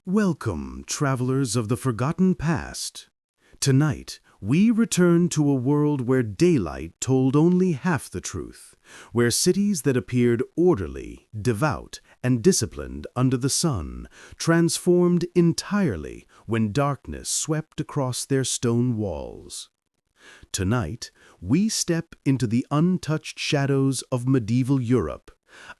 Welcome, travelers of the forgotten past. Tonight, we return to a world where daylight told only half the truth, where cities that appeared orderly, devout, and disciplined under the sun transformed entirely when darkness swept across their stone walls. Tonight, we step into the untouched shadows of medieval Europe,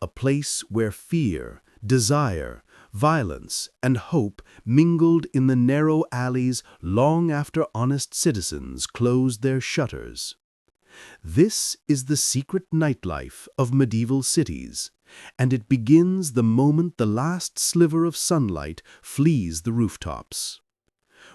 a place where fear, desire, violence, and hope mingled in the narrow alleys long after honest citizens closed their shutters. This is the secret nightlife of medieval cities, and it begins the moment the last sliver of sunlight flees the rooftops.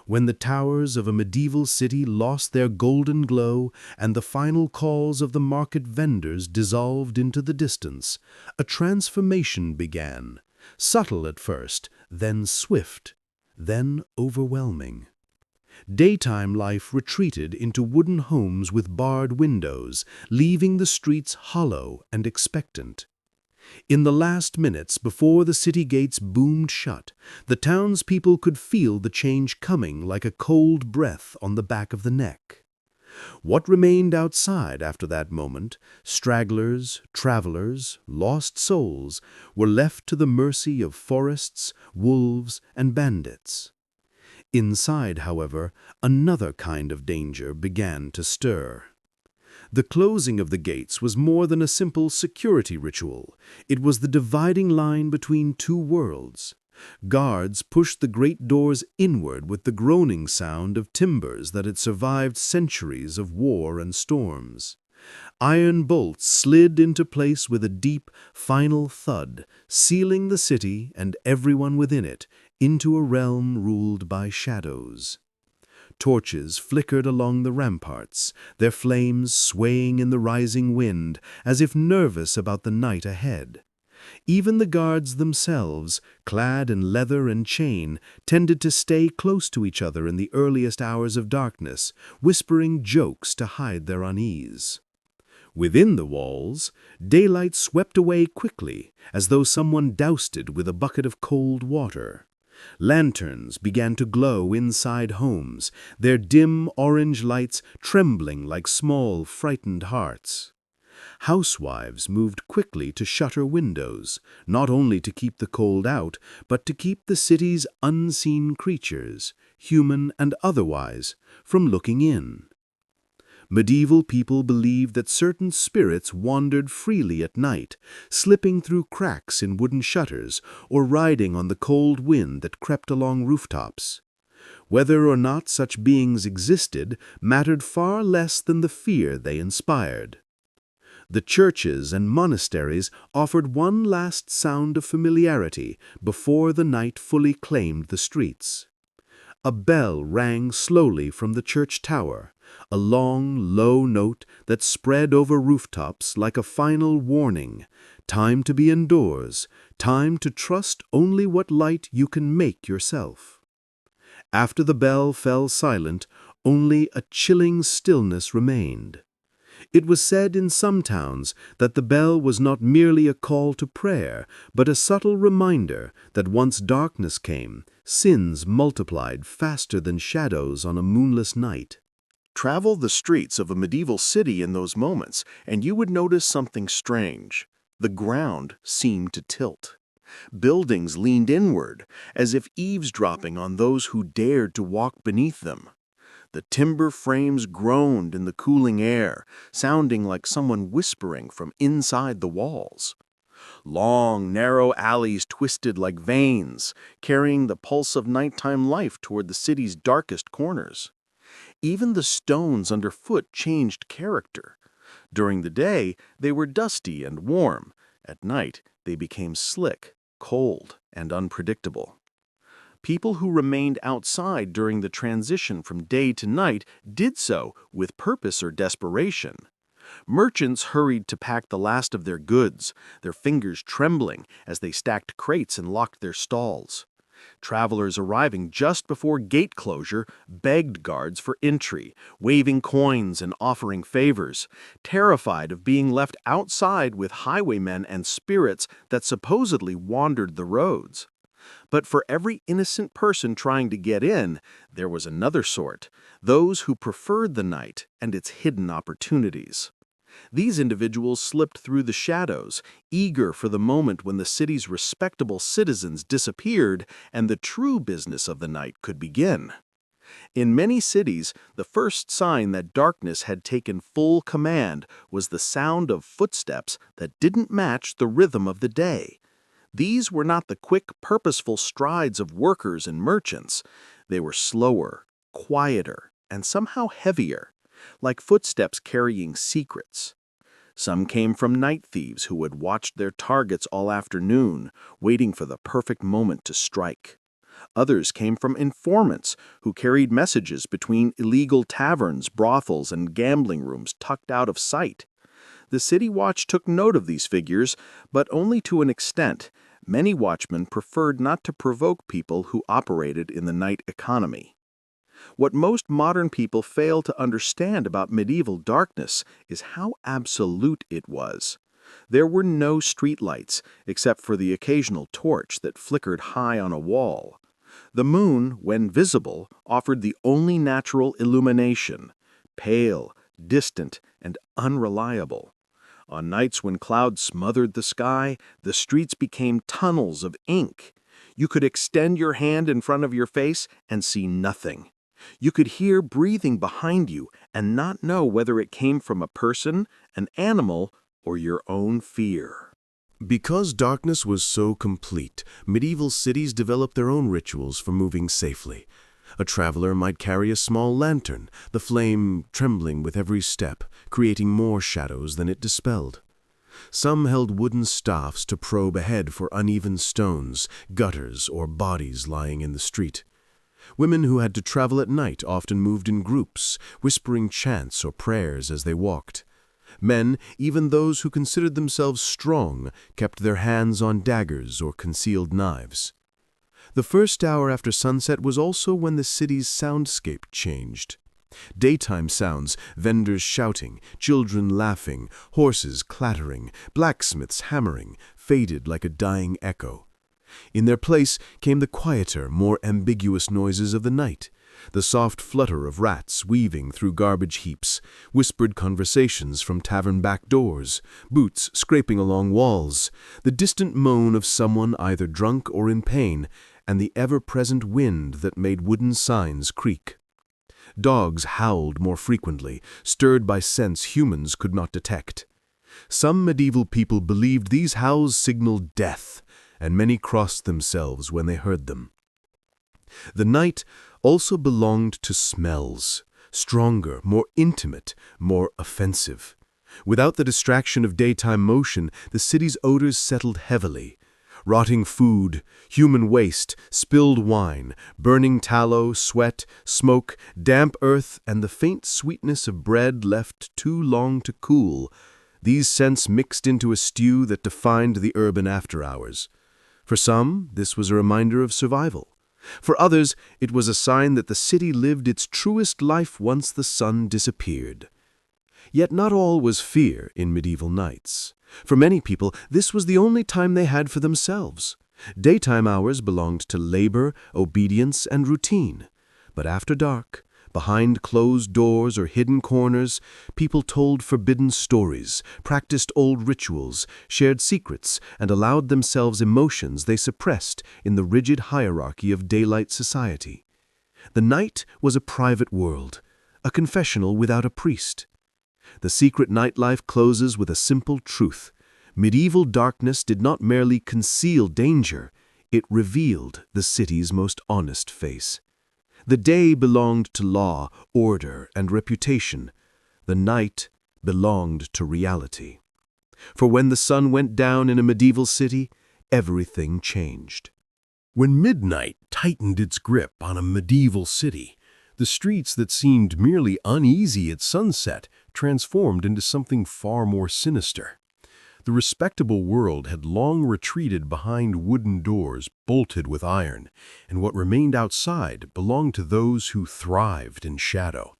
When the towers of a medieval city lost their golden glow and the final calls of the market vendors dissolved into the distance, a transformation began, subtle at first, then swift, then overwhelming. Daytime life retreated into wooden homes with barred windows, leaving the streets hollow and expectant. In the last minutes before the city gates boomed shut, the townspeople could feel the change coming like a cold breath on the back of the neck. What remained outside after that moment, stragglers, travelers, lost souls, were left to the mercy of forests, wolves, and bandits. Inside, however, another kind of danger began to stir. The closing of the gates was more than a simple security ritual. It was the dividing line between two worlds. Guards pushed the great doors inward with the groaning sound of timbers that had survived centuries of war and storms. Iron bolts slid into place with a deep, final thud, sealing the city and everyone within it into a realm ruled by shadows. Torches flickered along the ramparts, their flames swaying in the rising wind as if nervous about the night ahead. Even the guards themselves, clad in leather and chain, tended to stay close to each other in the earliest hours of darkness, whispering jokes to hide their unease. Within the walls, daylight swept away quickly, as though someone doused it with a bucket of cold water. Lanterns began to glow inside homes, their dim orange lights trembling like small, frightened hearts. Housewives moved quickly to shutter windows, not only to keep the cold out, but to keep the city's unseen creatures, human and otherwise, from looking in. Medieval people believed that certain spirits wandered freely at night, slipping through cracks in wooden shutters or riding on the cold wind that crept along rooftops. Whether or not such beings existed mattered far less than the fear they inspired. The churches and monasteries offered one last sound of familiarity before the night fully claimed the streets. A bell rang slowly from the church tower, a long, low note that spread over rooftops like a final warning. Time to be indoors, time to trust only what light you can make yourself. After the bell fell silent, only a chilling stillness remained. It was said in some towns that the bell was not merely a call to prayer, but a subtle reminder that once darkness came, sins multiplied faster than shadows on a moonless night. Travel the streets of a medieval city in those moments, and you would notice something strange. The ground seemed to tilt. Buildings leaned inward, as if eavesdropping on those who dared to walk beneath them. The timber frames groaned in the cooling air, sounding like someone whispering from inside the walls. Long, narrow alleys twisted like veins, carrying the pulse of nighttime life toward the city's darkest corners. Even the stones underfoot changed character. During the day, they were dusty and warm. At night, they became slick, cold, and unpredictable. People who remained outside during the transition from day to night did so with purpose or desperation. Merchants hurried to pack the last of their goods, their fingers trembling as they stacked crates and locked their stalls. Travelers arriving just before gate closure begged guards for entry, waving coins and offering favors, terrified of being left outside with highwaymen and spirits that supposedly wandered the roads. But for every innocent person trying to get in, there was another sort, those who preferred the night and its hidden opportunities. These individuals slipped through the shadows, eager for the moment when the city's respectable citizens disappeared and the true business of the night could begin. In many cities, the first sign that darkness had taken full command was the sound of footsteps that didn't match the rhythm of the day. These were not the quick, purposeful strides of workers and merchants. They were slower, quieter, and somehow heavier, like footsteps carrying secrets. Some came from night thieves who had watched their targets all afternoon, waiting for the perfect moment to strike. Others came from informants who carried messages between illegal taverns, brothels, and gambling rooms tucked out of sight. The City Watch took note of these figures, but only to an extent. Many watchmen preferred not to provoke people who operated in the night economy. What most modern people fail to understand about medieval darkness is how absolute it was. There were no streetlights, except for the occasional torch that flickered high on a wall. The moon, when visible, offered the only natural illumination, pale, distant, and unreliable. On nights when clouds smothered the sky, the streets became tunnels of ink. You could extend your hand in front of your face and see nothing. You could hear breathing behind you and not know whether it came from a person, an animal, or your own fear. Because darkness was so complete, medieval cities developed their own rituals for moving safely. A traveler might carry a small lantern, the flame trembling with every step, creating more shadows than it dispelled. Some held wooden staffs to probe ahead for uneven stones, gutters, or bodies lying in the street. Women who had to travel at night often moved in groups, whispering chants or prayers as they walked. Men, even those who considered themselves strong, kept their hands on daggers or concealed knives. The first hour after sunset was also when the city's soundscape changed. Daytime sounds, vendors shouting, children laughing, horses clattering, blacksmiths hammering, faded like a dying echo. In their place came the quieter, more ambiguous noises of the night, the soft flutter of rats weaving through garbage heaps, whispered conversations from tavern back doors, boots scraping along walls, the distant moan of someone either drunk or in pain, and the ever-present wind that made wooden signs creak. Dogs howled more frequently, stirred by scents humans could not detect. Some medieval people believed these howls signaled death, and many crossed themselves when they heard them. The night also belonged to smells, stronger, more intimate, more offensive. Without the distraction of daytime motion, the city's odors settled heavily. Rotting food, human waste, spilled wine, burning tallow, sweat, smoke, damp earth, and the faint sweetness of bread left too long to cool. These scents mixed into a stew that defined the urban after-hours. For some, this was a reminder of survival. For others, it was a sign that the city lived its truest life once the sun disappeared. Yet not all was fear in medieval nights. For many people, this was the only time they had for themselves. Daytime hours belonged to labor, obedience, and routine. But after dark, behind closed doors or hidden corners, people told forbidden stories, practiced old rituals, shared secrets, and allowed themselves emotions they suppressed in the rigid hierarchy of daylight society. The night was a private world, a confessional without a priest. The secret nightlife closes with a simple truth. Medieval darkness did not merely conceal danger, it revealed the city's most honest face. The day belonged to law, order, and reputation. The night belonged to reality. For when the sun went down in a medieval city, everything changed. When midnight tightened its grip on a medieval city, the streets that seemed merely uneasy at sunset transformed into something far more sinister. The respectable world had long retreated behind wooden doors bolted with iron, and what remained outside belonged to those who thrived in shadow.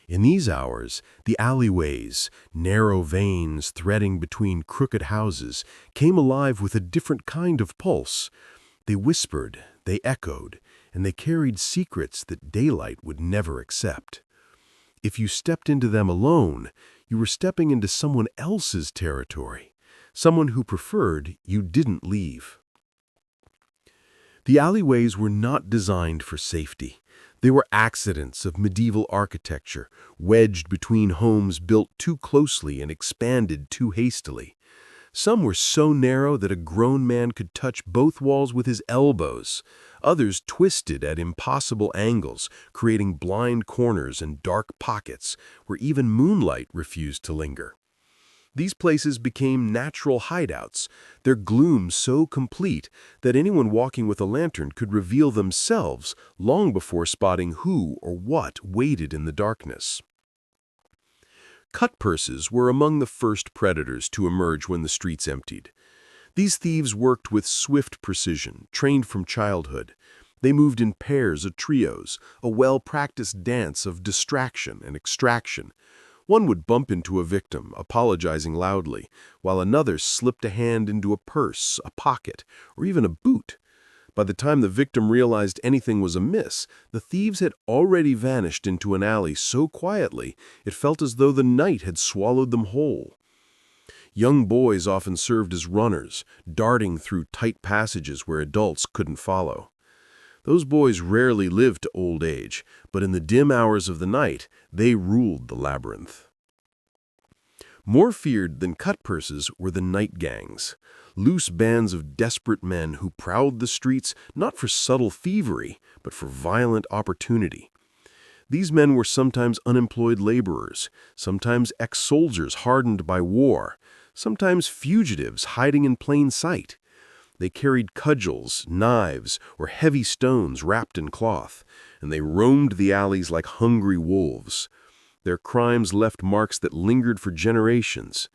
In these hours, the alleyways, narrow veins threading between crooked houses, came alive with a different kind of pulse. They whispered, they echoed, and they carried secrets that daylight would never accept. If you stepped into them alone, you were stepping into someone else's territory, someone who preferred you didn't leave. The alleyways were not designed for safety. They were accidents of medieval architecture, wedged between homes built too closely and expanded too hastily. Some were so narrow that a grown man could touch both walls with his elbows. Others twisted at impossible angles, creating blind corners and dark pockets where even moonlight refused to linger. These places became natural hideouts, their gloom so complete that anyone walking with a lantern could reveal themselves long before spotting who or what waited in the darkness. Cutpurses were among the first predators to emerge when the streets emptied. These thieves worked with swift precision, trained from childhood. They moved in pairs or trios, a well-practiced dance of distraction and extraction. One would bump into a victim, apologizing loudly, while another slipped a hand into a purse, a pocket, or even a boot. By the time the victim realized anything was amiss, the thieves had already vanished into an alley so quietly it felt as though the night had swallowed them whole. Young boys often served as runners, darting through tight passages where adults couldn't follow. Those boys rarely lived to old age, but in the dim hours of the night, they ruled the labyrinth. More feared than cutpurses were the night gangs, loose bands of desperate men who prowled the streets not for subtle thievery, but for violent opportunity. These men were sometimes unemployed laborers, sometimes ex-soldiers hardened by war, sometimes fugitives hiding in plain sight. They carried cudgels, knives, or heavy stones wrapped in cloth, and they roamed the alleys like hungry wolves. Their crimes left marks that lingered for generations.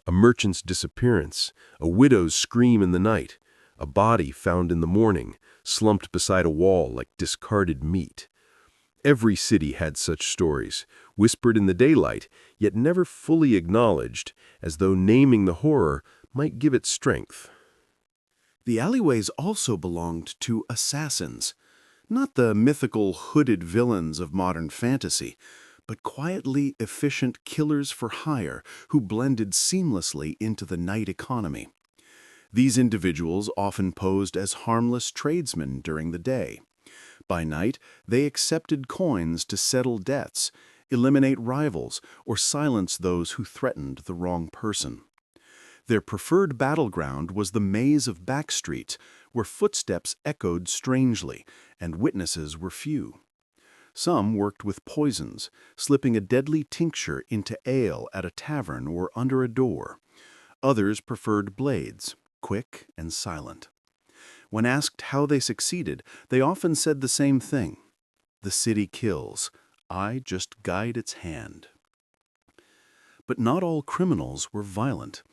A merchant's disappearance, a widow's scream in the night, a body found in the morning, slumped beside a wall like discarded meat. Every city had such stories, whispered in the daylight, yet never fully acknowledged, as though naming the horror might give it strength. The alleyways also belonged to assassins, not the mythical hooded villains of modern fantasy, but quietly efficient killers for hire who blended seamlessly into the night economy. These individuals often posed as harmless tradesmen during the day. By night, they accepted coins to settle debts, eliminate rivals, or silence those who threatened the wrong person. Their preferred battleground was the maze of back streets, where footsteps echoed strangely and witnesses were few. Some worked with poisons, slipping a deadly tincture into ale at a tavern or under a door. Others preferred blades, quick and silent. When asked how they succeeded, they often said the same thing: "The city kills. I just guide its hand." But not all criminals were violent.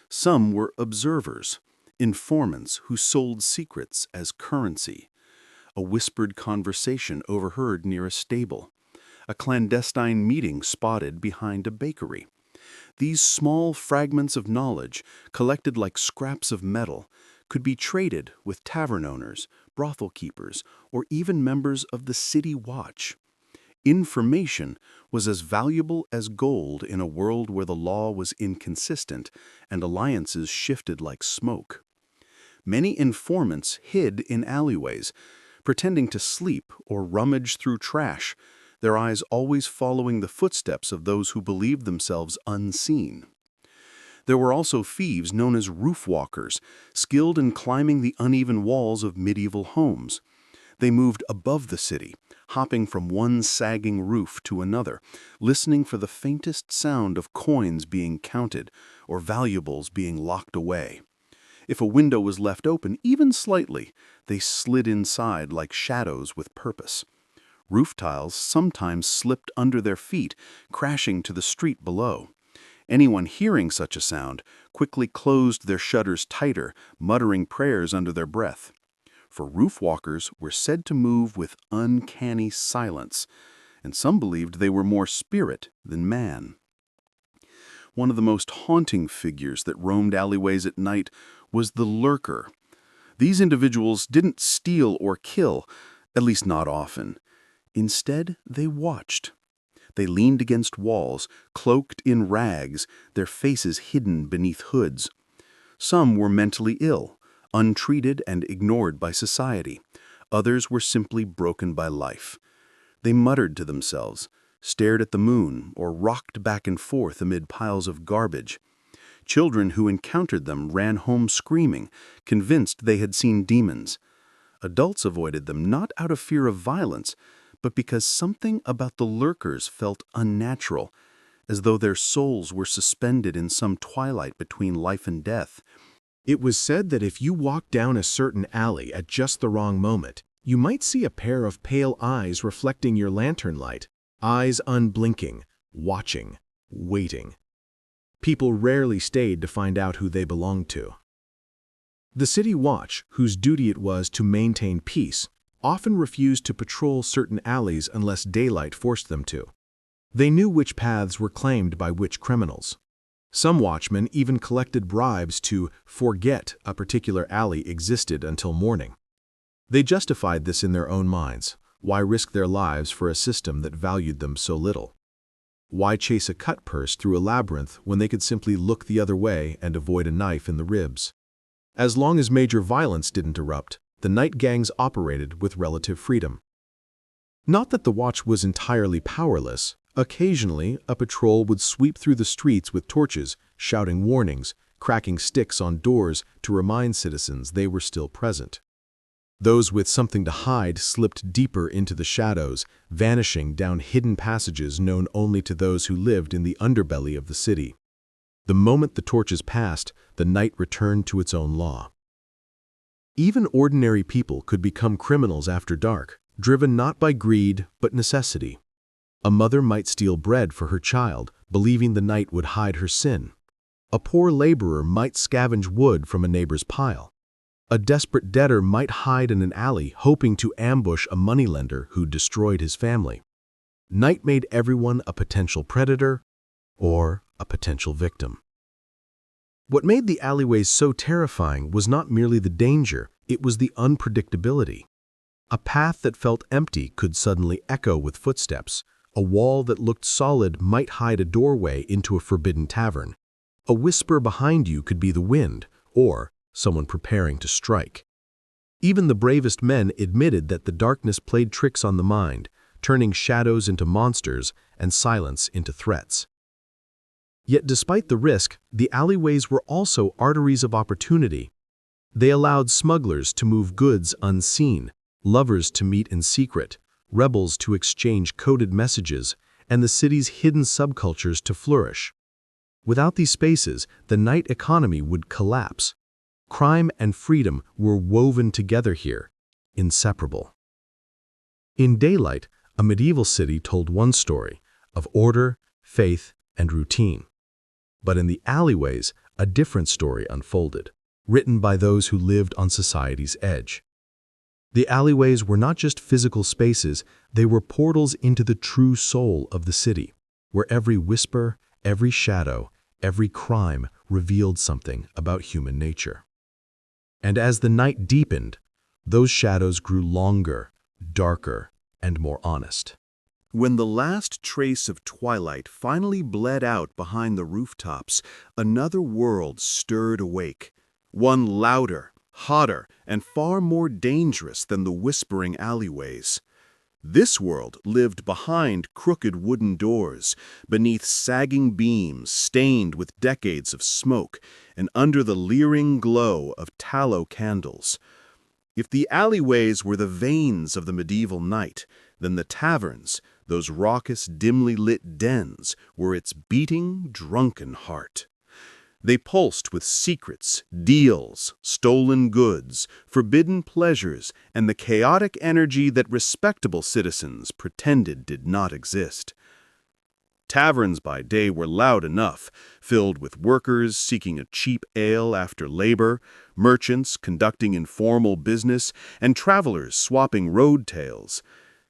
Some were observers, informants who sold secrets as currency. A whispered conversation overheard near a stable, a clandestine meeting spotted behind a bakery. These small fragments of knowledge, collected like scraps of metal, could be traded with tavern owners, brothel keepers, or even members of the city watch. Information was as valuable as gold in a world where the law was inconsistent and alliances shifted like smoke. Many informants hid in alleyways, pretending to sleep or rummage through trash, their eyes always following the footsteps of those who believed themselves unseen. There were also thieves known as roof walkers, skilled in climbing the uneven walls of medieval homes. They moved above the city, hopping from one sagging roof to another, listening for the faintest sound of coins being counted or valuables being locked away. If a window was left open, even slightly, they slid inside like shadows with purpose. Roof tiles sometimes slipped under their feet, crashing to the street below. Anyone hearing such a sound quickly closed their shutters tighter, muttering prayers under their breath. For roof walkers were said to move with uncanny silence, and some believed they were more spirit than man. One of the most haunting figures that roamed alleyways at night was the lurker. These individuals didn't steal or kill, at least not often. Instead, they watched. They leaned against walls, cloaked in rags, their faces hidden beneath hoods. Some were mentally ill, untreated and ignored by society. Others were simply broken by life. They muttered to themselves, stared at the moon, or rocked back and forth amid piles of garbage. Children who encountered them ran home screaming, convinced they had seen demons. Adults avoided them not out of fear of violence, but because something about the lurkers felt unnatural, as though their souls were suspended in some twilight between life and death. It was said that if you walked down a certain alley at just the wrong moment, you might see a pair of pale eyes reflecting your lantern light, eyes unblinking, watching, waiting. People rarely stayed to find out who they belonged to. The city watch, whose duty it was to maintain peace, often refused to patrol certain alleys unless daylight forced them to. They knew which paths were claimed by which criminals. Some watchmen even collected bribes to forget a particular alley existed until morning. They justified this in their own minds. Why risk their lives for a system that valued them so little? Why chase a cutpurse through a labyrinth when they could simply look the other way and avoid a knife in the ribs? As long as major violence didn't erupt, the night gangs operated with relative freedom. Not that the watch was entirely powerless. Occasionally, a patrol would sweep through the streets with torches, shouting warnings, cracking sticks on doors to remind citizens they were still present. Those with something to hide slipped deeper into the shadows, vanishing down hidden passages known only to those who lived in the underbelly of the city. The moment the torches passed, the night returned to its own law. Even ordinary people could become criminals after dark, driven not by greed but necessity. A mother might steal bread for her child, believing the night would hide her sin. A poor laborer might scavenge wood from a neighbor's pile. A desperate debtor might hide in an alley, hoping to ambush a moneylender who destroyed his family. Night made everyone a potential predator or a potential victim. What made the alleyways so terrifying was not merely the danger, it was the unpredictability. A path that felt empty could suddenly echo with footsteps. A wall that looked solid might hide a doorway into a forbidden tavern. A whisper behind you could be the wind, or someone preparing to strike. Even the bravest men admitted that the darkness played tricks on the mind, turning shadows into monsters and silence into threats. Yet despite the risk, the alleyways were also arteries of opportunity. They allowed smugglers to move goods unseen, lovers to meet in secret, rebels to exchange coded messages, and the city's hidden subcultures to flourish. Without these spaces, the night economy would collapse. Crime and freedom were woven together here, inseparable. In daylight, a medieval city told one story of order, faith, and routine. But in the alleyways, a different story unfolded, written by those who lived on society's edge. The alleyways were not just physical spaces, they were portals into the true soul of the city, where every whisper, every shadow, every crime revealed something about human nature. And as the night deepened, those shadows grew longer, darker, and more honest. When the last trace of twilight finally bled out behind the rooftops, another world stirred awake, one louder, hotter, and far more dangerous than the whispering alleyways. This world lived behind crooked wooden doors, beneath sagging beams stained with decades of smoke, and under the leering glow of tallow candles. If the alleyways were the veins of the medieval night, then the taverns, those raucous, dimly lit dens, were its beating, drunken heart. They pulsed with secrets, deals, stolen goods, forbidden pleasures, and the chaotic energy that respectable citizens pretended did not exist. Taverns by day were loud enough, filled with workers seeking a cheap ale after labor, merchants conducting informal business, and travelers swapping road tales.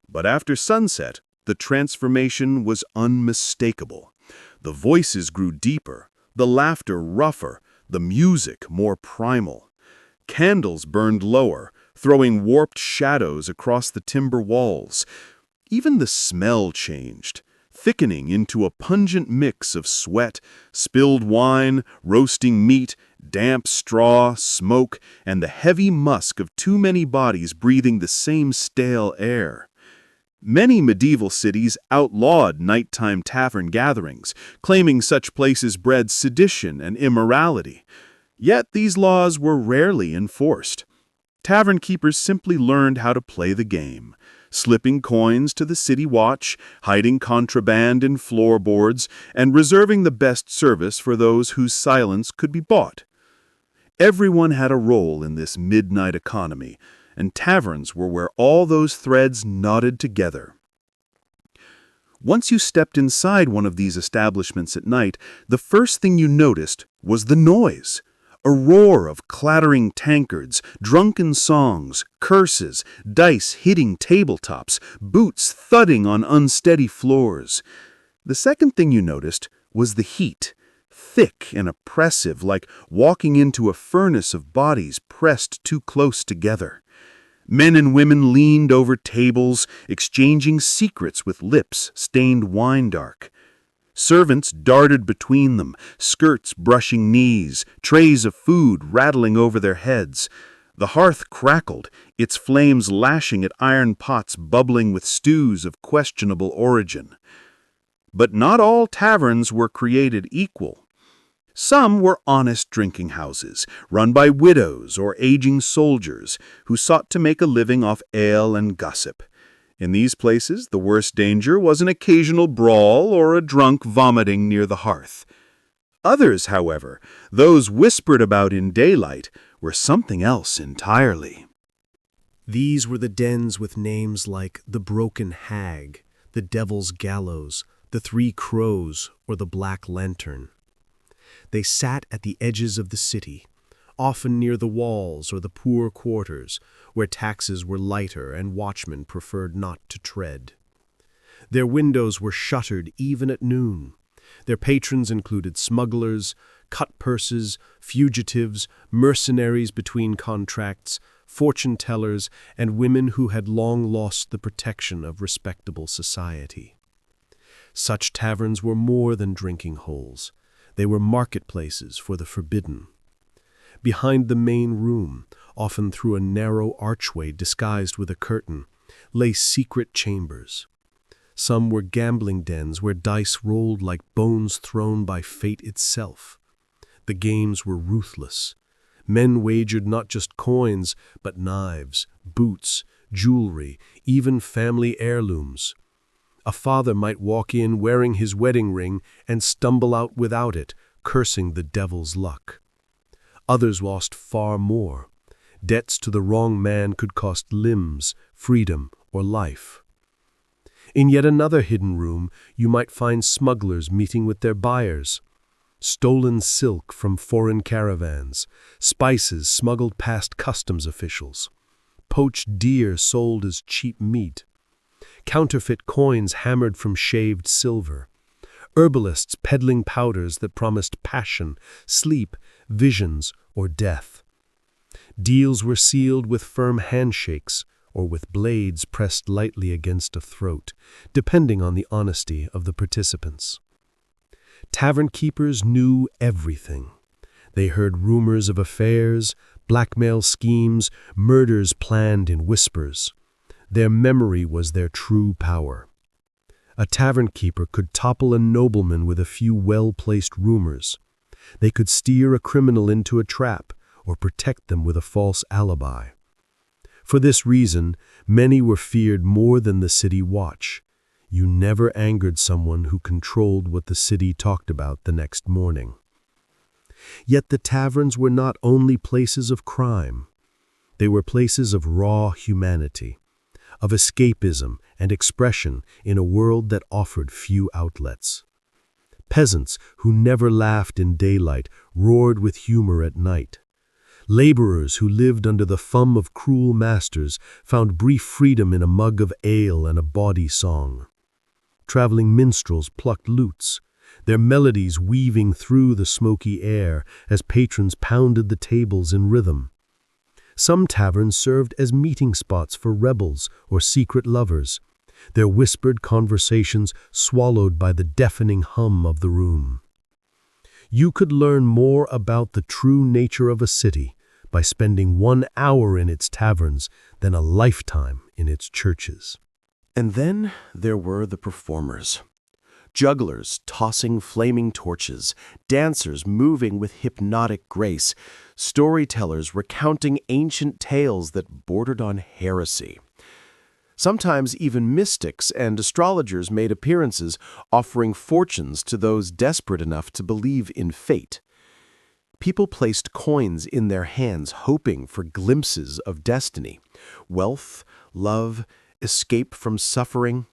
But after sunset, the transformation was unmistakable. The voices grew deeper, the laughter rougher, the music more primal. Candles burned lower, throwing warped shadows across the timber walls. Even the smell changed, thickening into a pungent mix of sweat, spilled wine, roasting meat, damp straw, smoke, and the heavy musk of too many bodies breathing the same stale air. Many medieval cities outlawed nighttime tavern gatherings, claiming such places bred sedition and immorality. Yet these laws were rarely enforced. Tavern keepers simply learned how to play the game, slipping coins to the city watch, hiding contraband in floorboards, and reserving the best service for those whose silence could be bought. Everyone had a role in this midnight economy, and taverns were where all those threads knotted together. Once you stepped inside one of these establishments at night, the first thing you noticed was the noise. A roar of clattering tankards, drunken songs, curses, dice hitting tabletops, boots thudding on unsteady floors. The second thing you noticed was the heat, thick and oppressive, like walking into a furnace of bodies pressed too close together. Men and women leaned over tables, exchanging secrets with lips stained wine-dark. Servants darted between them, skirts brushing knees, trays of food rattling over their heads. The hearth crackled, its flames lashing at iron pots bubbling with stews of questionable origin. But not all taverns were created equal. Some were honest drinking houses, run by widows or aging soldiers who sought to make a living off ale and gossip. In these places, the worst danger was an occasional brawl or a drunk vomiting near the hearth. Others, however, those whispered about in daylight, were something else entirely. These were the dens with names like the Broken Hag, the Devil's Gallows, the Three Crows, or the Black Lantern. They sat at the edges of the city, often near the walls or the poor quarters, where taxes were lighter and watchmen preferred not to tread. Their windows were shuttered even at noon. Their patrons included smugglers, cutpurses, fugitives, mercenaries between contracts, fortune-tellers, and women who had long lost the protection of respectable society. Such taverns were more than drinking holes. They were marketplaces for the forbidden. Behind the main room, often through a narrow archway disguised with a curtain, lay secret chambers. Some were gambling dens where dice rolled like bones thrown by fate itself. The games were ruthless. Men wagered not just coins, but knives, boots, jewelry, even family heirlooms. A father might walk in wearing his wedding ring and stumble out without it, cursing the devil's luck. Others lost far more. Debts to the wrong man could cost limbs, freedom, or life. In yet another hidden room, you might find smugglers meeting with their buyers. Stolen silk from foreign caravans, spices smuggled past customs officials, poached deer sold as cheap meat, counterfeit coins hammered from shaved silver, herbalists peddling powders that promised passion, sleep, visions, or death. Deals were sealed with firm handshakes or with blades pressed lightly against a throat, depending on the honesty of the participants. Tavern keepers knew everything. They heard rumors of affairs, blackmail schemes, murders planned in whispers. Their memory was their true power. A tavern keeper could topple a nobleman with a few well-placed rumors. They could steer a criminal into a trap or protect them with a false alibi. For this reason, many were feared more than the city watch. You never angered someone who controlled what the city talked about the next morning. Yet the taverns were not only places of crime. They were places of raw humanity, of escapism and expression in a world that offered few outlets. Peasants who never laughed in daylight roared with humor at night. Laborers who lived under the thumb of cruel masters found brief freedom in a mug of ale and a bawdy song. Traveling minstrels plucked lutes, their melodies weaving through the smoky air as patrons pounded the tables in rhythm. Some taverns served as meeting spots for rebels or secret lovers, their whispered conversations swallowed by the deafening hum of the room. You could learn more about the true nature of a city by spending 1 hour in its taverns than a lifetime in its churches. And then there were the performers. Jugglers tossing flaming torches, dancers moving with hypnotic grace, storytellers recounting ancient tales that bordered on heresy. Sometimes even mystics and astrologers made appearances, offering fortunes to those desperate enough to believe in fate. People placed coins in their hands hoping for glimpses of destiny, wealth, love, escape from suffering.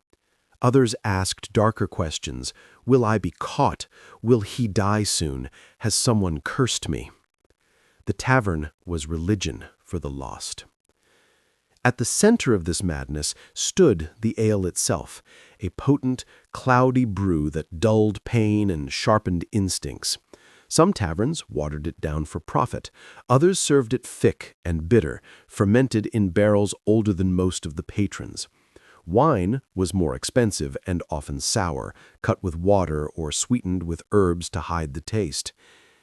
Others asked darker questions. Will I be caught? Will he die soon? Has someone cursed me? The tavern was religion for the lost. At the center of this madness stood the ale itself, a potent, cloudy brew that dulled pain and sharpened instincts. Some taverns watered it down for profit. Others served it thick and bitter, fermented in barrels older than most of the patrons. Wine was more expensive and often sour, cut with water or sweetened with herbs to hide the taste.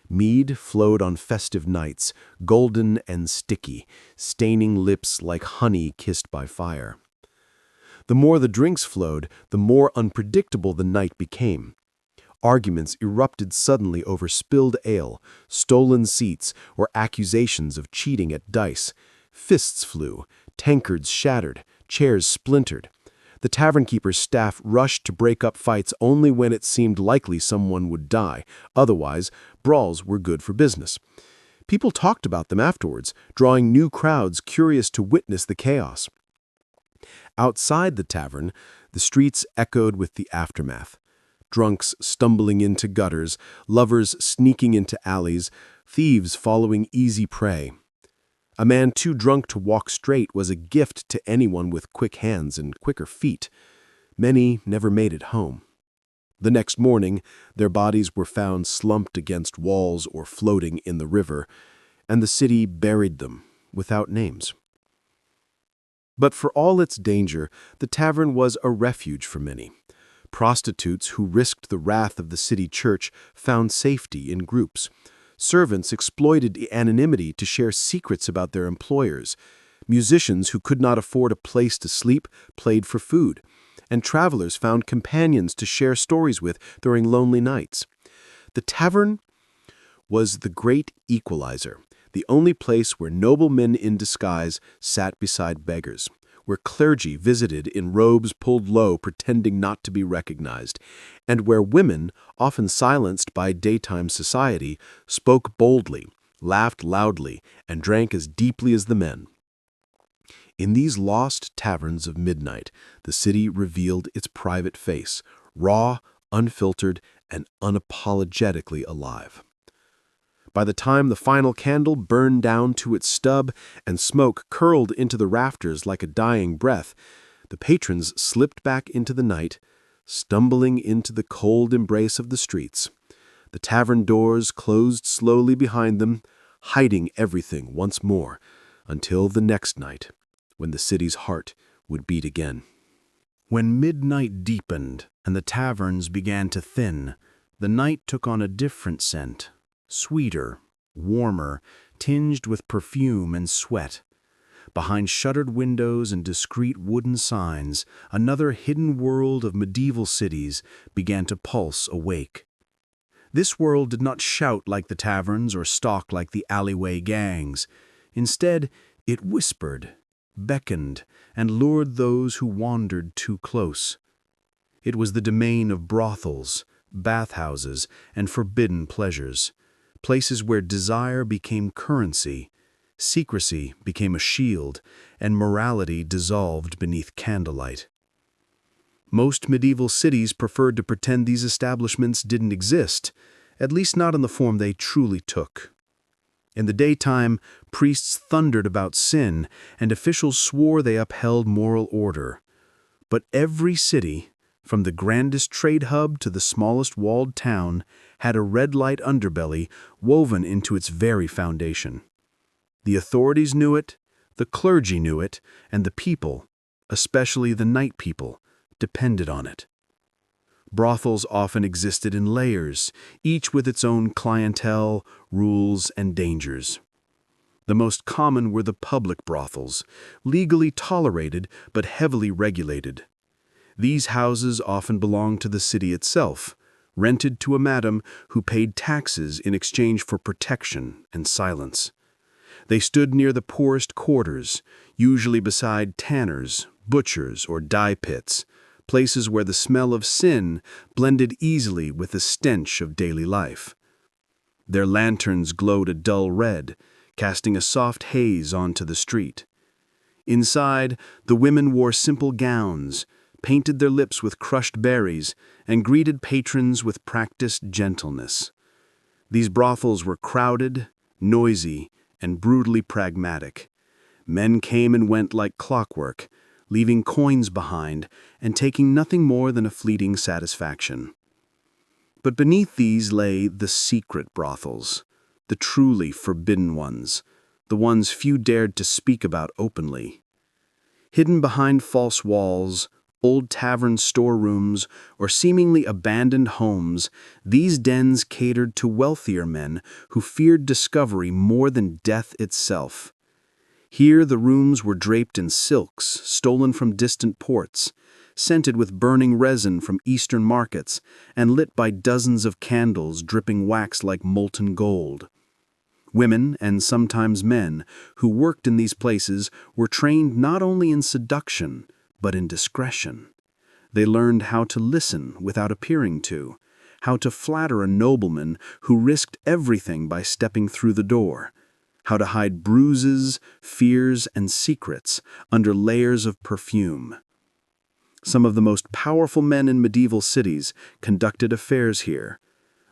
Mead flowed on festive nights, golden and sticky, staining lips like honey kissed by fire. The more the drinks flowed, the more unpredictable the night became. Arguments erupted suddenly over spilled ale, stolen seats, or accusations of cheating at dice. Fists flew, tankards shattered, chairs splintered. The tavern keeper's staff rushed to break up fights only when it seemed likely someone would die. Otherwise, brawls were good for business. People talked about them afterwards, drawing new crowds curious to witness the chaos. Outside the tavern, the streets echoed with the aftermath. Drunks stumbling into gutters, lovers sneaking into alleys, thieves following easy prey. A man too drunk to walk straight was a gift to anyone with quick hands and quicker feet. Many never made it home. The next morning, their bodies were found slumped against walls or floating in the river, and the city buried them without names. But for all its danger, the tavern was a refuge for many. Prostitutes who risked the wrath of the city church found safety in groups. Servants exploited anonymity to share secrets about their employers. Musicians who could not afford a place to sleep played for food. And travelers found companions to share stories with during lonely nights. The tavern was the great equalizer, the only place where noblemen in disguise sat beside beggars, where clergy visited in robes pulled low pretending not to be recognized, and where women, often silenced by daytime society, spoke boldly, laughed loudly, and drank as deeply as the men. In these lost taverns of midnight, the city revealed its private face, raw, unfiltered, and unapologetically alive. By the time the final candle burned down to its stub and smoke curled into the rafters like a dying breath, the patrons slipped back into the night, stumbling into the cold embrace of the streets. The tavern doors closed slowly behind them, hiding everything once more, until the next night, when the city's heart would beat again. When midnight deepened and the taverns began to thin, the night took on a different scent. Sweeter, warmer, tinged with perfume and sweat. Behind shuttered windows and discreet wooden signs, another hidden world of medieval cities began to pulse awake. This world did not shout like the taverns or stalk like the alleyway gangs. Instead, it whispered, beckoned, and lured those who wandered too close. It was the domain of brothels, bathhouses, and forbidden pleasures. Places where desire became currency, secrecy became a shield, and morality dissolved beneath candlelight. Most medieval cities preferred to pretend these establishments didn't exist, at least not in the form they truly took. In the daytime, priests thundered about sin, and officials swore they upheld moral order. But every city, from the grandest trade hub to the smallest walled town, had a red-light underbelly woven into its very foundation. The authorities knew it, the clergy knew it, and the people, especially the night people, depended on it. Brothels often existed in layers, each with its own clientele, rules, and dangers. The most common were the public brothels, legally tolerated but heavily regulated. These houses often belonged to the city itself, rented to a madam who paid taxes in exchange for protection and silence. They stood near the poorest quarters, usually beside tanners, butchers, or dye pits, places where the smell of sin blended easily with the stench of daily life. Their lanterns glowed a dull red, casting a soft haze onto the street. Inside, the women wore simple gowns, painted their lips with crushed berries, and greeted patrons with practiced gentleness. These brothels were crowded, noisy, and brutally pragmatic. Men came and went like clockwork, leaving coins behind and taking nothing more than a fleeting satisfaction. But beneath these lay the secret brothels, the truly forbidden ones, the ones few dared to speak about openly. Hidden behind false walls, old tavern storerooms, or seemingly abandoned homes, these dens catered to wealthier men who feared discovery more than death itself. Here the rooms were draped in silks stolen from distant ports, scented with burning resin from eastern markets, and lit by dozens of candles dripping wax like molten gold. Women, and sometimes men, who worked in these places were trained not only in seduction, but in discretion. They learned how to listen without appearing to, how to flatter a nobleman who risked everything by stepping through the door, how to hide bruises, fears, and secrets under layers of perfume. Some of the most powerful men in medieval cities conducted affairs here.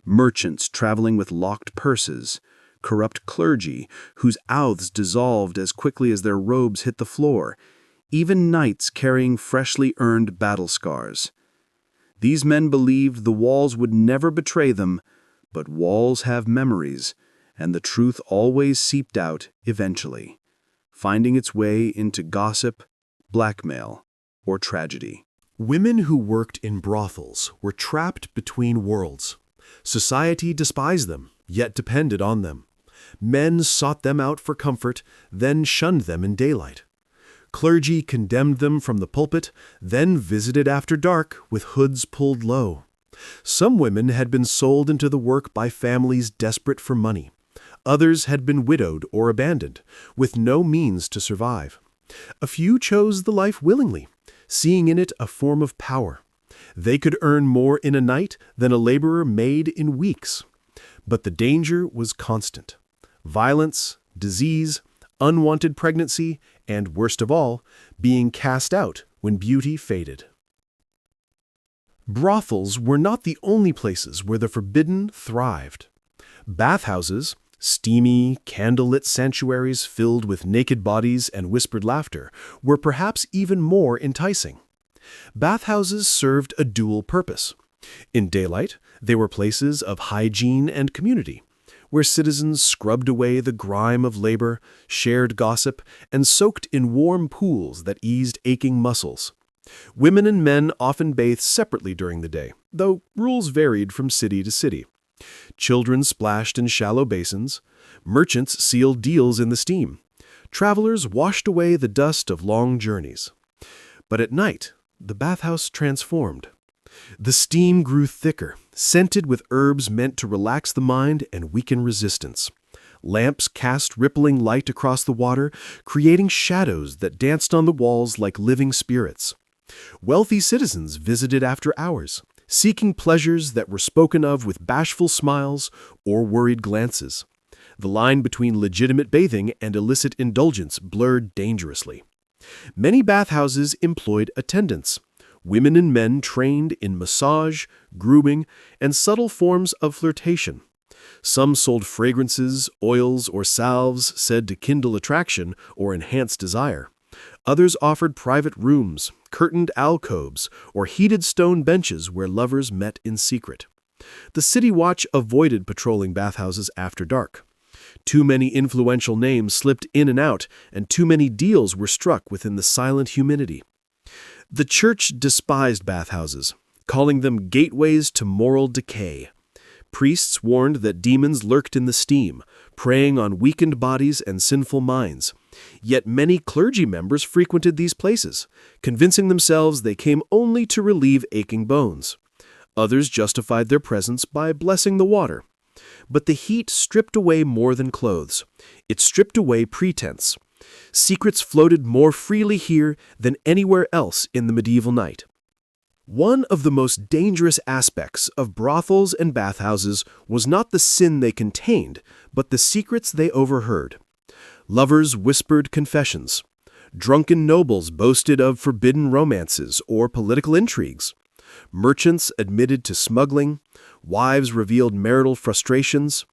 Merchants traveling with locked purses, corrupt clergy whose oaths dissolved as quickly as their robes hit the floor, even knights carrying freshly earned battle scars. These men believed the walls would never betray them, but walls have memories, and the truth always seeped out eventually, finding its way into gossip, blackmail, or tragedy. Women who worked in brothels were trapped between worlds. Society despised them, yet depended on them. Men sought them out for comfort, then shunned them in daylight. Clergy condemned them from the pulpit, then visited after dark with hoods pulled low. Some women had been sold into the work by families desperate for money. Others had been widowed or abandoned, with no means to survive. A few chose the life willingly, seeing in it a form of power. They could earn more in a night than a laborer made in weeks. But the danger was constant. Violence, disease, unwanted pregnancy, and worst of all, being cast out when beauty faded. Brothels were not the only places where the forbidden thrived. Bathhouses, steamy, candlelit sanctuaries filled with naked bodies and whispered laughter, were perhaps even more enticing. Bathhouses served a dual purpose. In daylight, they were places of hygiene and community, where citizens scrubbed away the grime of labor, shared gossip, and soaked in warm pools that eased aching muscles. Women and men often bathed separately during the day, though rules varied from city to city. Children splashed in shallow basins. Merchants sealed deals in the steam. Travelers washed away the dust of long journeys. But at night, the bathhouse transformed. The steam grew thicker, scented with herbs meant to relax the mind and weaken resistance. Lamps cast rippling light across the water, creating shadows that danced on the walls like living spirits. Wealthy citizens visited after hours, seeking pleasures that were spoken of with bashful smiles or worried glances. The line between legitimate bathing and illicit indulgence blurred dangerously. Many bathhouses employed attendants, women and men trained in massage, grooming, and subtle forms of flirtation. Some sold fragrances, oils, or salves said to kindle attraction or enhance desire. Others offered private rooms, curtained alcoves, or heated stone benches where lovers met in secret. The city watch avoided patrolling bathhouses after dark. Too many influential names slipped in and out, and too many deals were struck within the silent humidity. The church despised bathhouses, calling them gateways to moral decay. Priests warned that demons lurked in the steam, preying on weakened bodies and sinful minds. Yet many clergy members frequented these places, convincing themselves they came only to relieve aching bones. Others justified their presence by blessing the water. But the heat stripped away more than clothes. It stripped away pretense. Secrets floated more freely here than anywhere else in the medieval night. One of the most dangerous aspects of brothels and bathhouses was not the sin they contained, but the secrets they overheard. Lovers whispered confessions. Drunken nobles boasted of forbidden romances or political intrigues. Merchants admitted to smuggling. Wives revealed marital frustrations.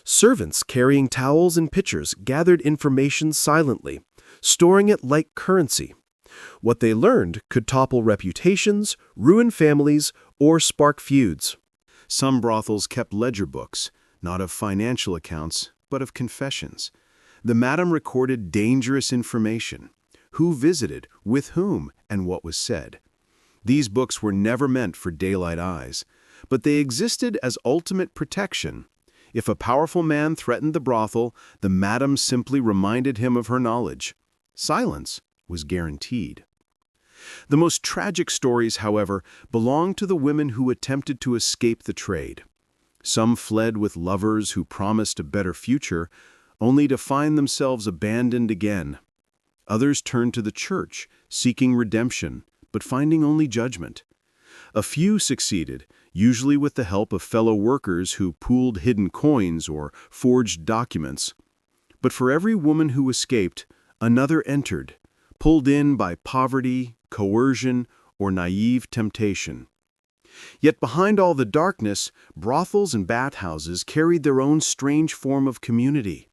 Servants carrying towels and pitchers gathered information silently, storing it like currency. What they learned could topple reputations, ruin families, or spark feuds. Some brothels kept ledger books, not of financial accounts, but of confessions. The madam recorded dangerous information: who visited, with whom, and what was said. These books were never meant for daylight eyes, but they existed as ultimate protection. If a powerful man threatened the brothel, the madam simply reminded him of her knowledge. Silence was guaranteed. The most tragic stories, however, belong to the women who attempted to escape the trade. Some fled with lovers who promised a better future, only to find themselves abandoned again. Others turned to the church, seeking redemption, but finding only judgment. A few succeeded, usually with the help of fellow workers who pooled hidden coins or forged documents. But for every woman who escaped, another entered, pulled in by poverty, coercion, or naive temptation. Yet behind all the darkness, brothels and bathhouses carried their own strange form of community.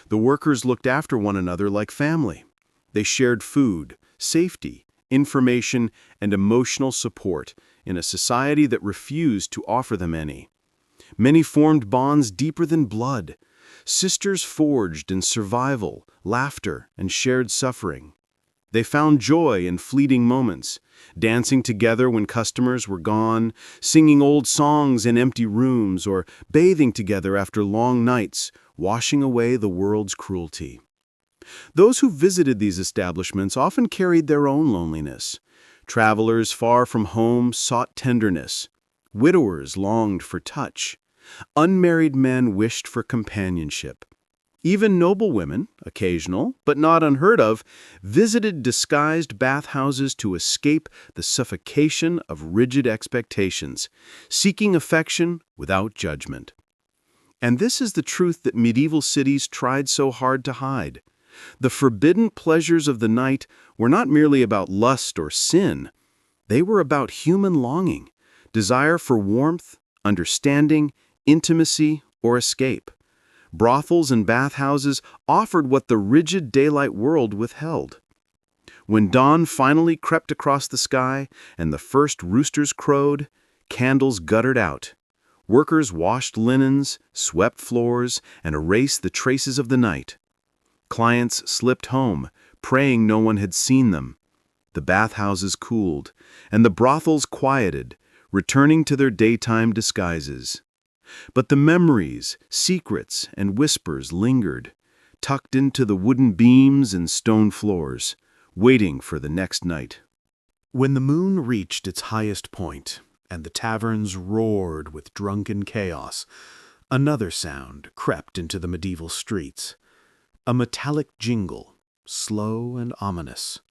The workers looked after one another like family. They shared food, safety, information, and emotional support in a society that refused to offer them any. Many formed bonds deeper than blood, sisters forged in survival, laughter, and shared suffering. They found joy in fleeting moments, dancing together when customers were gone, singing old songs in empty rooms, or bathing together after long nights, washing away the world's cruelty. Those who visited these establishments often carried their own loneliness. Travelers far from home sought tenderness. Widowers longed for touch. Unmarried men wished for companionship. Even noble women, occasional, but not unheard of, visited disguised bathhouses to escape the suffocation of rigid expectations, seeking affection without judgment. And this is the truth that medieval cities tried so hard to hide. The forbidden pleasures of the night were not merely about lust or sin. They were about human longing, desire for warmth, understanding, intimacy, or escape. Brothels and bathhouses offered what the rigid daylight world withheld. When dawn finally crept across the sky and the first roosters crowed, candles guttered out. Workers washed linens, swept floors, and erased the traces of the night. Clients slipped home, praying no one had seen them. The bathhouses cooled, and the brothels quieted, returning to their daytime disguises. But the memories, secrets, and whispers lingered, tucked into the wooden beams and stone floors, waiting for the next night. When the moon reached its highest point, and the taverns roared with drunken chaos, another sound crept into the medieval streets. A metallic jingle, slow and ominous.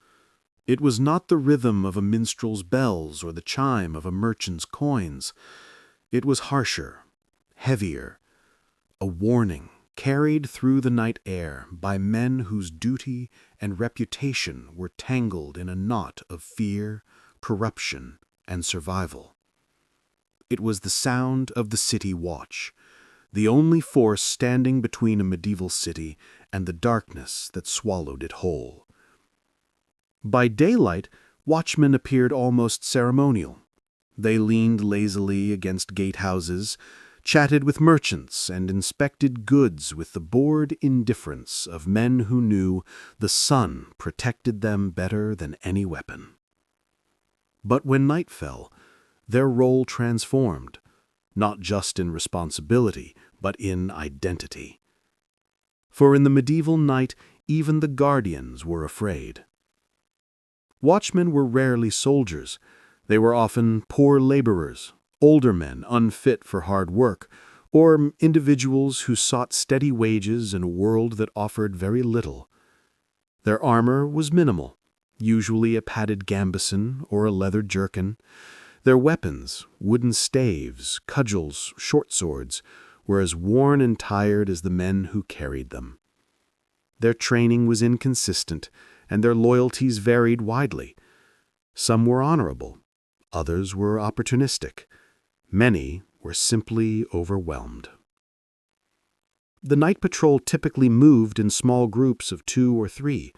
It was not the rhythm of a minstrel's bells or the chime of a merchant's coins. It was harsher, heavier, a warning carried through the night air by men whose duty and reputation were tangled in a knot of fear, corruption, and survival. It was the sound of the city watch, the only force standing between a medieval city and the darkness that swallowed it whole. By daylight, watchmen appeared almost ceremonial. They leaned lazily against gatehouses, chatted with merchants, and inspected goods with the bored indifference of men who knew the sun protected them better than any weapon. But when night fell, their role transformed, not just in responsibility, but in identity. For in the medieval night, even the guardians were afraid. Watchmen were rarely soldiers. They were often poor laborers, older men unfit for hard work, or individuals who sought steady wages in a world that offered very little. Their armor was minimal, usually a padded gambeson or a leather jerkin. Their weapons, wooden staves, cudgels, short swords, were as worn and tired as the men who carried them. Their training was inconsistent, and their loyalties varied widely. Some were honorable, others were opportunistic. Many were simply overwhelmed. The night patrol typically moved in small groups of 2 or 3.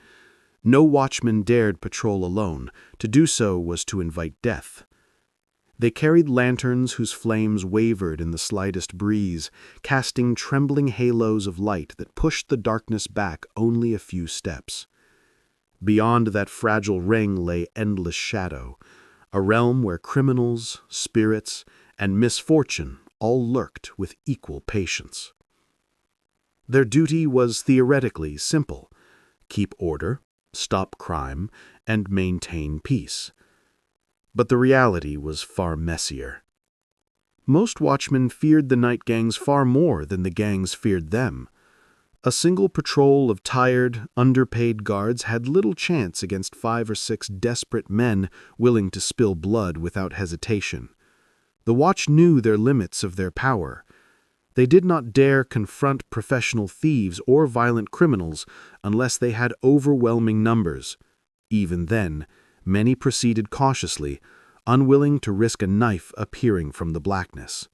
No watchman dared patrol alone. To do so was to invite death. They carried lanterns whose flames wavered in the slightest breeze, casting trembling halos of light that pushed the darkness back only a few steps. Beyond that fragile ring lay endless shadow, a realm where criminals, spirits, and misfortune all lurked with equal patience. Their duty was theoretically simple: keep order, stop crime, and maintain peace. But the reality was far messier. Most watchmen feared the night gangs far more than the gangs feared them. A single patrol of tired, underpaid guards had little chance against 5 or 6 desperate men willing to spill blood without hesitation. The watch knew their limits of their power. They did not dare confront professional thieves or violent criminals unless they had overwhelming numbers. Even then, many proceeded cautiously, unwilling to risk a knife appearing from the blackness.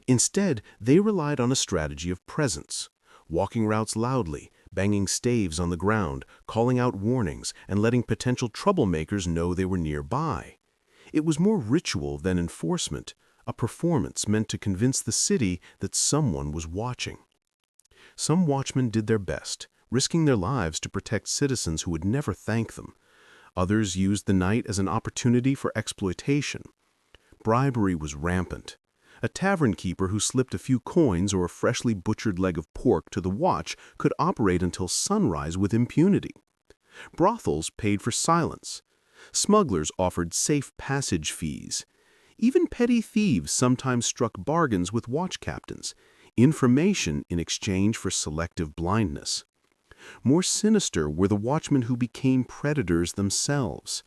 Instead, they relied on a strategy of presence, walking routes loudly, banging staves on the ground, calling out warnings, and letting potential troublemakers know they were nearby. It was more ritual than enforcement, a performance meant to convince the city that someone was watching. Some watchmen did their best, risking their lives to protect citizens who would never thank them. Others used the night as an opportunity for exploitation. Bribery was rampant. A tavern keeper who slipped a few coins or a freshly butchered leg of pork to the watch could operate until sunrise with impunity. Brothels paid for silence. Smugglers offered safe passage fees. Even petty thieves sometimes struck bargains with watch captains, information in exchange for selective blindness. More sinister were the watchmen who became predators themselves.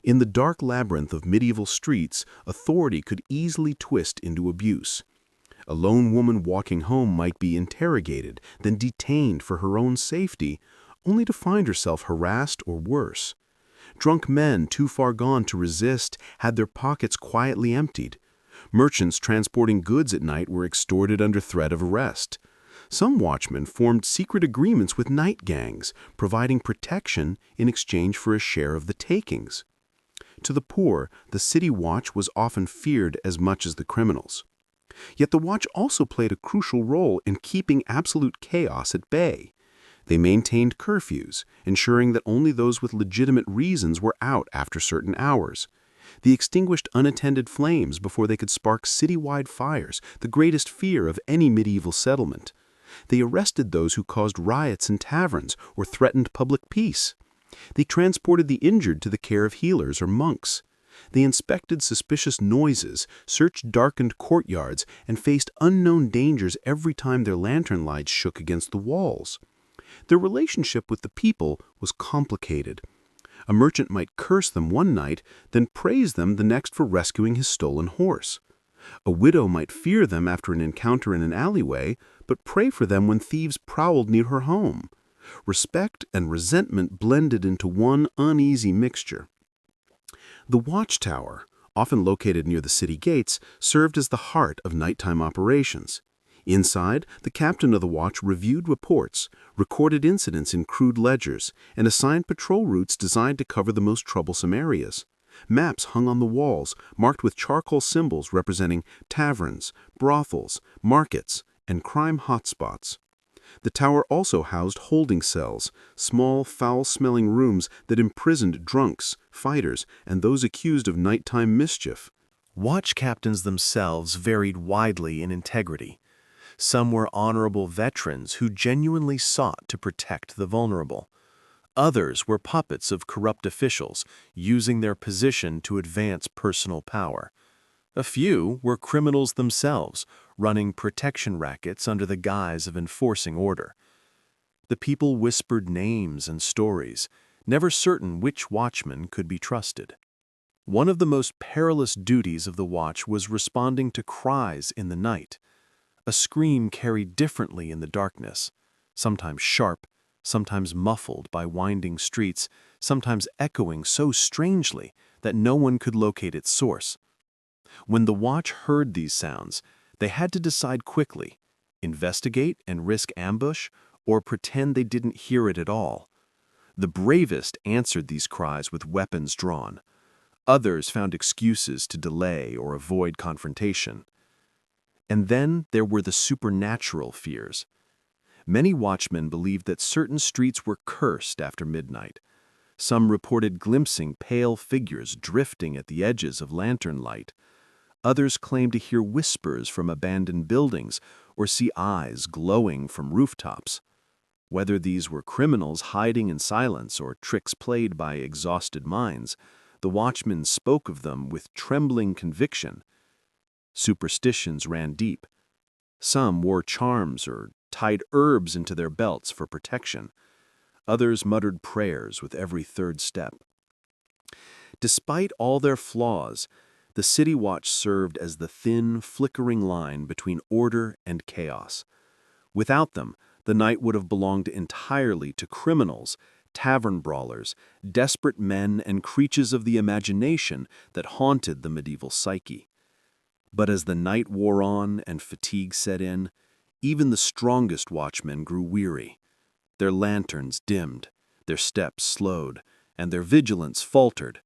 In the dark labyrinth of medieval streets, authority could easily twist into abuse. A lone woman walking home might be interrogated, then detained for her own safety, only to find herself harassed or worse. Drunk men too far gone to resist had their pockets quietly emptied. Merchants transporting goods at night were extorted under threat of arrest. Some watchmen formed secret agreements with night gangs, providing protection in exchange for a share of the takings. To the poor, the city watch was often feared as much as the criminals. Yet the watch also played a crucial role in keeping absolute chaos at bay. They maintained curfews, ensuring that only those with legitimate reasons were out after certain hours. They extinguished unattended flames before they could spark citywide fires, the greatest fear of any medieval settlement. They arrested those who caused riots in taverns or threatened public peace. They transported the injured to the care of healers or monks. They inspected suspicious noises, searched darkened courtyards, and faced unknown dangers every time their lantern lights shook against the walls. Their relationship with the people was complicated. A merchant might curse them one night, then praise them the next for rescuing his stolen horse. A widow might fear them after an encounter in an alleyway, but pray for them when thieves prowled near her home. Respect and resentment blended into one uneasy mixture. The watchtower, often located near the city gates, served as the heart of nighttime operations. Inside, the captain of the watch reviewed reports, recorded incidents in crude ledgers, and assigned patrol routes designed to cover the most troublesome areas. Maps hung on the walls, marked with charcoal symbols representing taverns, brothels, markets, and crime hotspots. The tower also housed holding cells, small, foul-smelling rooms that imprisoned drunks, fighters, and those accused of nighttime mischief. Watch captains themselves varied widely in integrity. Some were honorable veterans who genuinely sought to protect the vulnerable. Others were puppets of corrupt officials, using their position to advance personal power. A few were criminals themselves, running protection rackets under the guise of enforcing order. The people whispered names and stories, never certain which watchman could be trusted. One of the most perilous duties of the watch was responding to cries in the night. A scream carried differently in the darkness, sometimes sharp, sometimes muffled by winding streets, sometimes echoing so strangely that no one could locate its source. When the watch heard these sounds, they had to decide quickly, investigate and risk ambush, or pretend they didn't hear it at all. The bravest answered these cries with weapons drawn. Others found excuses to delay or avoid confrontation. And then there were the supernatural fears. Many watchmen believed that certain streets were cursed after midnight. Some reported glimpsing pale figures drifting at the edges of lantern light. Others claimed to hear whispers from abandoned buildings or see eyes glowing from rooftops. Whether these were criminals hiding in silence or tricks played by exhausted minds, the watchmen spoke of them with trembling conviction. Superstitions ran deep. Some wore charms or tied herbs into their belts for protection. Others muttered prayers with every third step. Despite all their flaws, the city watch served as the thin, flickering line between order and chaos. Without them, the night would have belonged entirely to criminals, tavern brawlers, desperate men, and creatures of the imagination that haunted the medieval psyche. But as the night wore on and fatigue set in, even the strongest watchmen grew weary. Their lanterns dimmed, their steps slowed, and their vigilance faltered.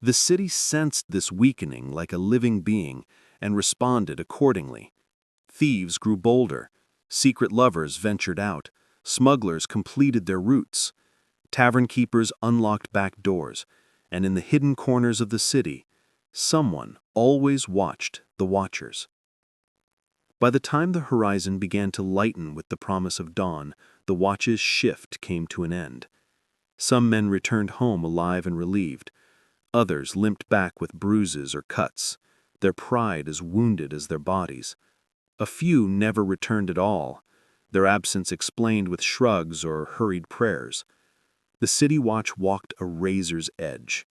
The city sensed this weakening like a living being and responded accordingly. Thieves grew bolder, secret lovers ventured out, smugglers completed their routes. Tavern keepers unlocked back doors, and in the hidden corners of the city, someone always watched the watchers. By the time the horizon began to lighten with the promise of dawn, the watch's shift came to an end. Some men returned home alive and relieved. Others limped back with bruises or cuts, their pride as wounded as their bodies. A few never returned at all, their absence explained with shrugs or hurried prayers. The city watch walked a razor's edge,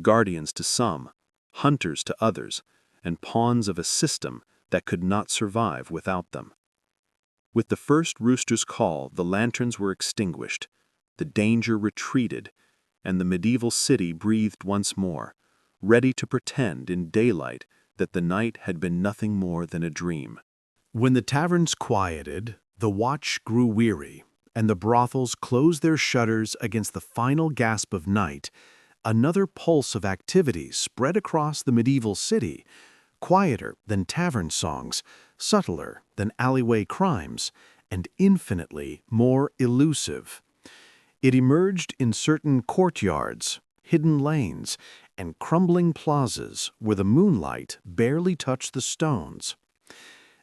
guardians to some, hunters to others, and pawns of a system that could not survive without them. With the first rooster's call, the lanterns were extinguished, the danger retreated, and the medieval city breathed once more, ready to pretend in daylight that the night had been nothing more than a dream. When the taverns quieted, the watch grew weary, and the brothels closed their shutters against the final gasp of night, another pulse of activity spread across the medieval city, quieter than tavern songs, subtler than alleyway crimes, and infinitely more elusive. It emerged in certain courtyards, hidden lanes, and crumbling plazas where the moonlight barely touched the stones.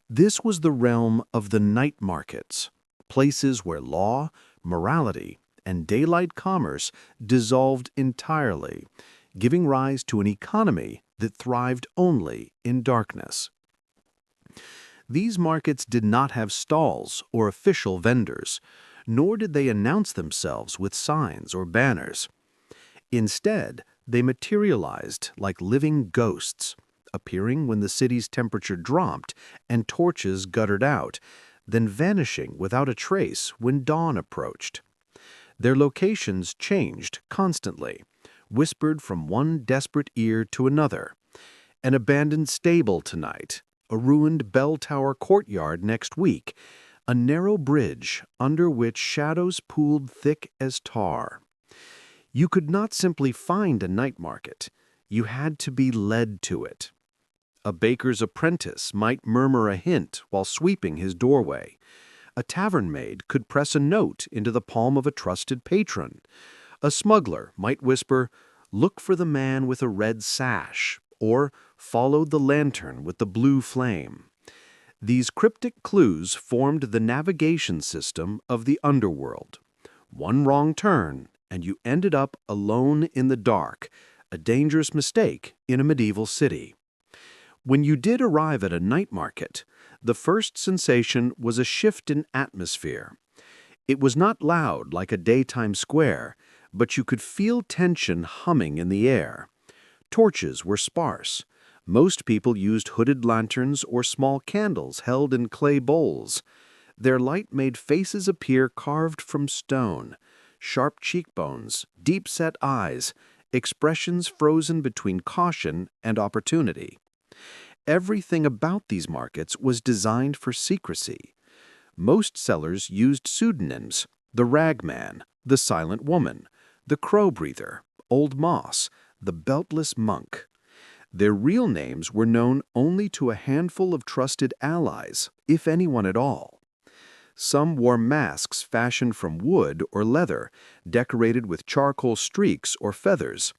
This was the realm of the night markets, places where law, morality, and daylight commerce dissolved entirely, giving rise to an economy that thrived only in darkness. These markets did not have stalls or official vendors, nor did they announce themselves with signs or banners. Instead, they materialized like living ghosts, appearing when the city's temperature dropped and torches guttered out, then vanishing without a trace when dawn approached. Their locations changed constantly, whispered from one desperate ear to another. An abandoned stable tonight, a ruined bell tower courtyard next week, a narrow bridge under which shadows pooled thick as tar. You could not simply find a night market. You had to be led to it. A baker's apprentice might murmur a hint while sweeping his doorway. A tavern maid could press a note into the palm of a trusted patron. A smuggler might whisper, "Look for the man with a red sash," or "Follow the lantern with the blue flame." These cryptic clues formed the navigation system of the Underworld. One wrong turn, and you ended up alone in the dark, a dangerous mistake in a medieval city. When you did arrive at a night market, the first sensation was a shift in atmosphere. It was not loud like a daytime square, but you could feel tension humming in the air. Torches were sparse. Most people used hooded lanterns or small candles held in clay bowls. Their light made faces appear carved from stone, sharp cheekbones, deep-set eyes, expressions frozen between caution and opportunity. Everything about these markets was designed for secrecy. Most sellers used pseudonyms: the Ragman, the Silent Woman, the Crow Breather, Old Moss, the Beltless Monk. Their real names were known only to a handful of trusted allies, if anyone at all. Some wore masks fashioned from wood or leather, decorated with charcoal streaks or feathers.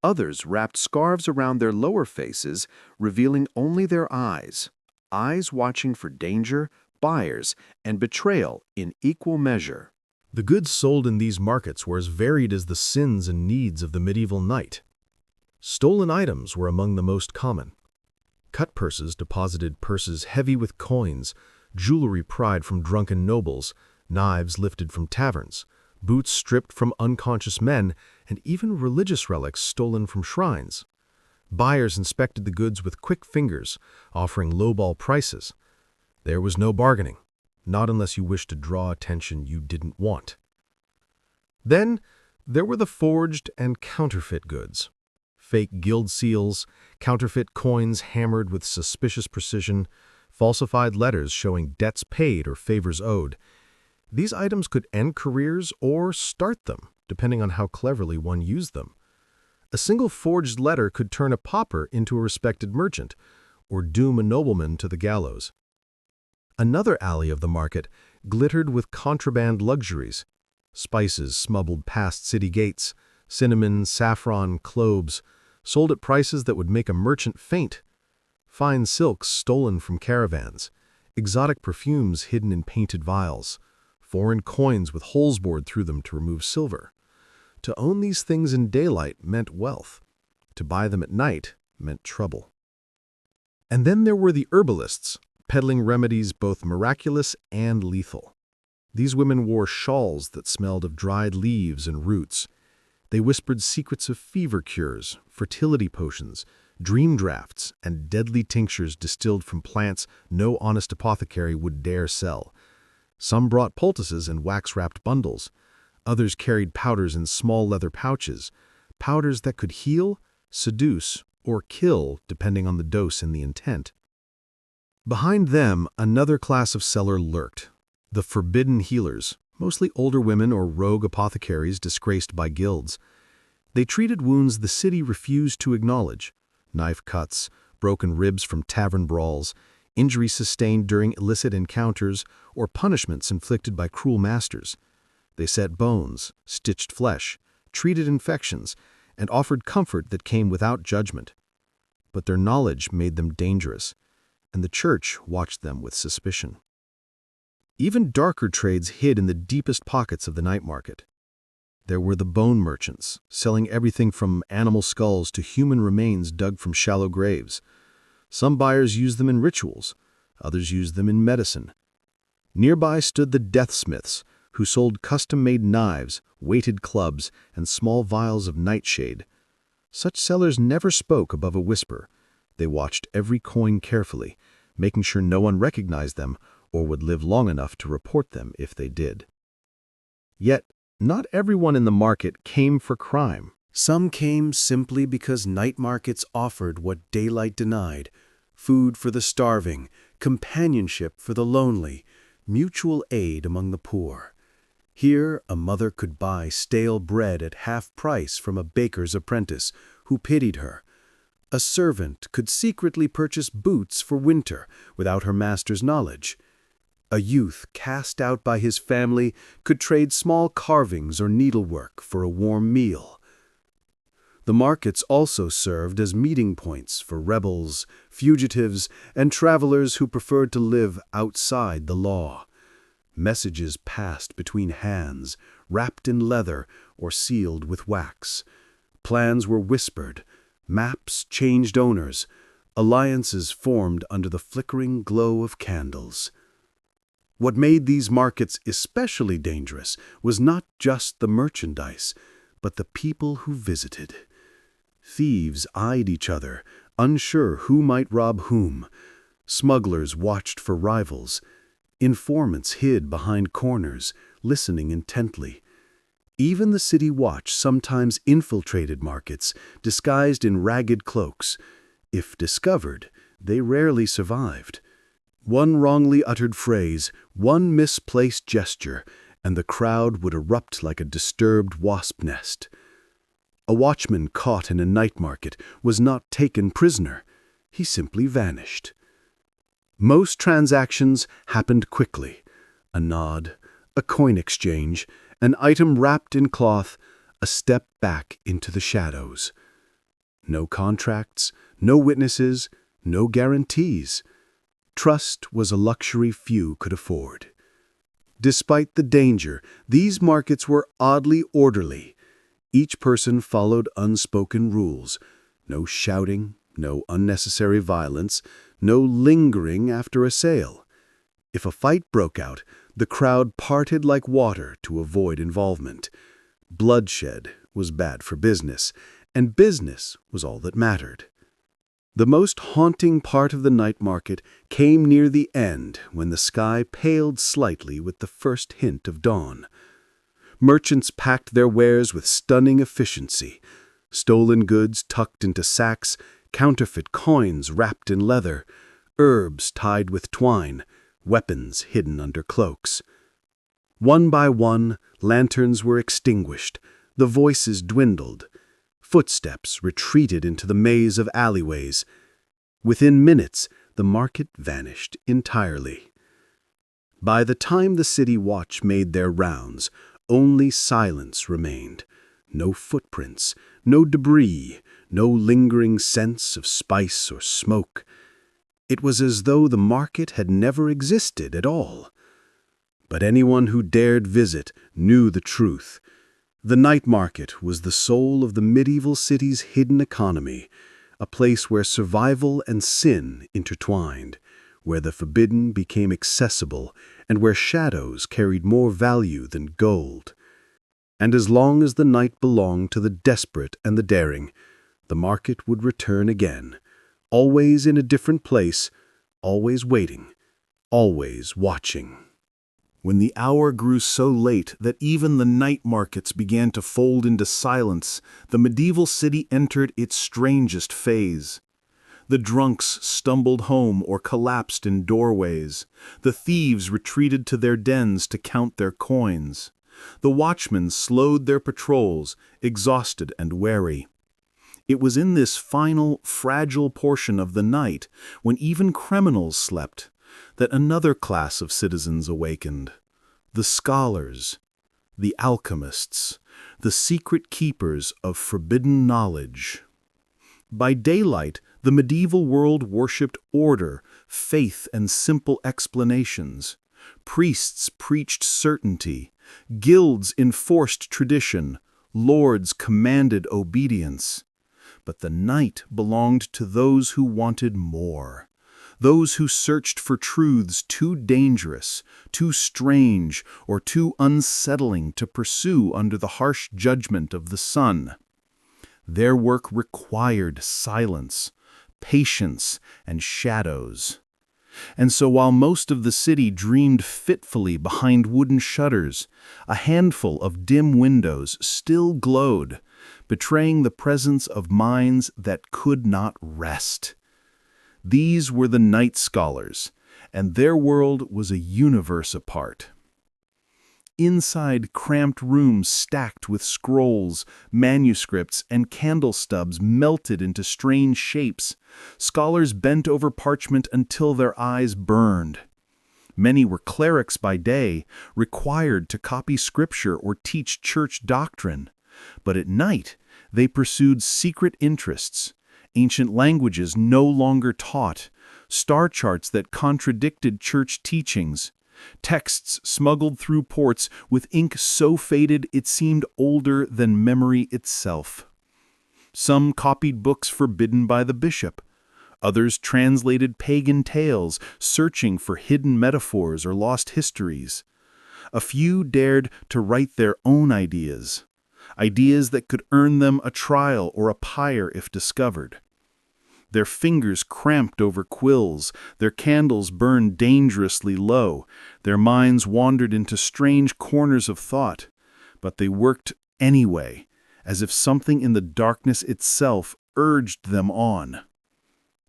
Others wrapped scarves around their lower faces, revealing only their eyes watching for danger, buyers, and betrayal in equal measure. The goods sold in these markets were as varied as the sins and needs of the medieval knight. Stolen items were among the most common. Cutpurses deposited purses heavy with coins, jewelry pried from drunken nobles, knives lifted from taverns, boots stripped from unconscious men, and even religious relics stolen from shrines. Buyers inspected the goods with quick fingers, offering lowball prices. There was no bargaining, not unless you wished to draw attention you didn't want. Then there were the forged and counterfeit goods. Fake guild seals, counterfeit coins hammered with suspicious precision, falsified letters showing debts paid or favors owed. These items could end careers or start them, depending on how cleverly one used them. A single forged letter could turn a pauper into a respected merchant, or doom a nobleman to the gallows. Another alley of the market glittered with contraband luxuries. Spices smuggled past city gates, cinnamon, saffron, cloves, sold at prices that would make a merchant faint. Fine silks stolen from caravans, exotic perfumes hidden in painted vials, foreign coins with holes bored through them to remove silver. To own these things in daylight meant wealth. To buy them at night meant trouble. And then there were the herbalists, peddling remedies both miraculous and lethal. These women wore shawls that smelled of dried leaves and roots. They whispered secrets of fever cures, fertility potions, dream drafts, and deadly tinctures distilled from plants no honest apothecary would dare sell. Some brought poultices in wax-wrapped bundles. Others carried powders in small leather pouches, powders that could heal, seduce, or kill depending on the dose and the intent. Behind them, another class of seller lurked, the forbidden healers, mostly older women or rogue apothecaries disgraced by guilds. They treated wounds the city refused to acknowledge: knife cuts, broken ribs from tavern brawls, injuries sustained during illicit encounters, or punishments inflicted by cruel masters. They set bones, stitched flesh, treated infections, and offered comfort that came without judgment. But their knowledge made them dangerous, and the church watched them with suspicion. Even darker trades hid in the deepest pockets of the night market. There were the bone merchants, selling everything from animal skulls to human remains dug from shallow graves. Some buyers used them in rituals, others used them in medicine. Nearby stood the deathsmiths, who sold custom-made knives, weighted clubs, and small vials of nightshade. Such sellers never spoke above a whisper. They watched every coin carefully, making sure no one recognized them or would live long enough to report them if they did. Yet, not everyone in the market came for crime. Some came simply because night markets offered what daylight denied: food for the starving, companionship for the lonely, mutual aid among the poor. Here, a mother could buy stale bread at half price from a baker's apprentice who pitied her, A servant could secretly purchase boots for winter without her master's knowledge. A youth cast out by his family could trade small carvings or needlework for a warm meal. The markets also served as meeting points for rebels, fugitives, and travelers who preferred to live outside the law. Messages passed between hands, wrapped in leather or sealed with wax. Plans were whispered, maps changed owners, alliances formed under the flickering glow of candles. What made these markets especially dangerous was not just the merchandise, but the people who visited. Thieves eyed each other, unsure who might rob whom. Smugglers watched for rivals. Informants hid behind corners, listening intently. Even the city watch sometimes infiltrated markets, disguised in ragged cloaks. If discovered, they rarely survived. One wrongly uttered phrase, one misplaced gesture, and the crowd would erupt like a disturbed wasp nest. A watchman caught in a night market was not taken prisoner. He simply vanished. Most transactions happened quickly. A nod, a coin exchange, an item wrapped in cloth, a step back into the shadows. No contracts, no witnesses, no guarantees. Trust was a luxury few could afford. Despite the danger, these markets were oddly orderly. Each person followed unspoken rules. No shouting, no unnecessary violence, no lingering after a sale. If a fight broke out, the crowd parted like water to avoid involvement. Bloodshed was bad for business, and business was all that mattered. The most haunting part of the night market came near the end, when the sky paled slightly with the first hint of dawn. Merchants packed their wares with stunning efficiency. Stolen goods tucked into sacks, counterfeit coins wrapped in leather, herbs tied with twine, weapons hidden under cloaks. One by one, lanterns were extinguished, the voices dwindled. Footsteps retreated into the maze of alleyways. Within minutes, the market vanished entirely. By the time the city watch made their rounds, only silence remained. No footprints, no debris, no lingering sense of spice or smoke. It was as though the market had never existed at all. But anyone who dared visit knew the truth. The night market was the soul of the medieval city's hidden economy, a place where survival and sin intertwined, where the forbidden became accessible, and where shadows carried more value than gold. And as long as the night belonged to the desperate and the daring, the market would return again, always in a different place, always waiting, always watching. When the hour grew so late that even the night markets began to fold into silence, the medieval city entered its strangest phase. The drunks stumbled home or collapsed in doorways. The thieves retreated to their dens to count their coins. The watchmen slowed their patrols, exhausted and wary. It was in this final, fragile portion of the night, when even criminals slept, that another class of citizens awakened. The scholars, the alchemists, the secret keepers of forbidden knowledge. By daylight, the medieval world worshipped order, faith, and simple explanations. Priests preached certainty. Guilds enforced tradition. Lords commanded obedience. But the night belonged to those who wanted more. Those who searched for truths too dangerous, too strange, or too unsettling to pursue under the harsh judgment of the sun. Their work required silence, patience, and shadows. And so while most of the city dreamed fitfully behind wooden shutters, a handful of dim windows still glowed, betraying the presence of minds that could not rest. These were the night scholars, and their world was a universe apart. Inside, cramped rooms stacked with scrolls, manuscripts, and candle stubs melted into strange shapes. Scholars bent over parchment until their eyes burned. Many were clerics by day, required to copy scripture or teach church doctrine. But at night, they pursued secret interests. Ancient languages no longer taught, star charts that contradicted church teachings, texts smuggled through ports with ink so faded it seemed older than memory itself. Some copied books forbidden by the bishop. Others translated pagan tales, searching for hidden metaphors or lost histories. A few dared to write their own ideas that could earn them a trial or a pyre if discovered. Their fingers cramped over quills, their candles burned dangerously low, their minds wandered into strange corners of thought, but they worked anyway, as if something in the darkness itself urged them on.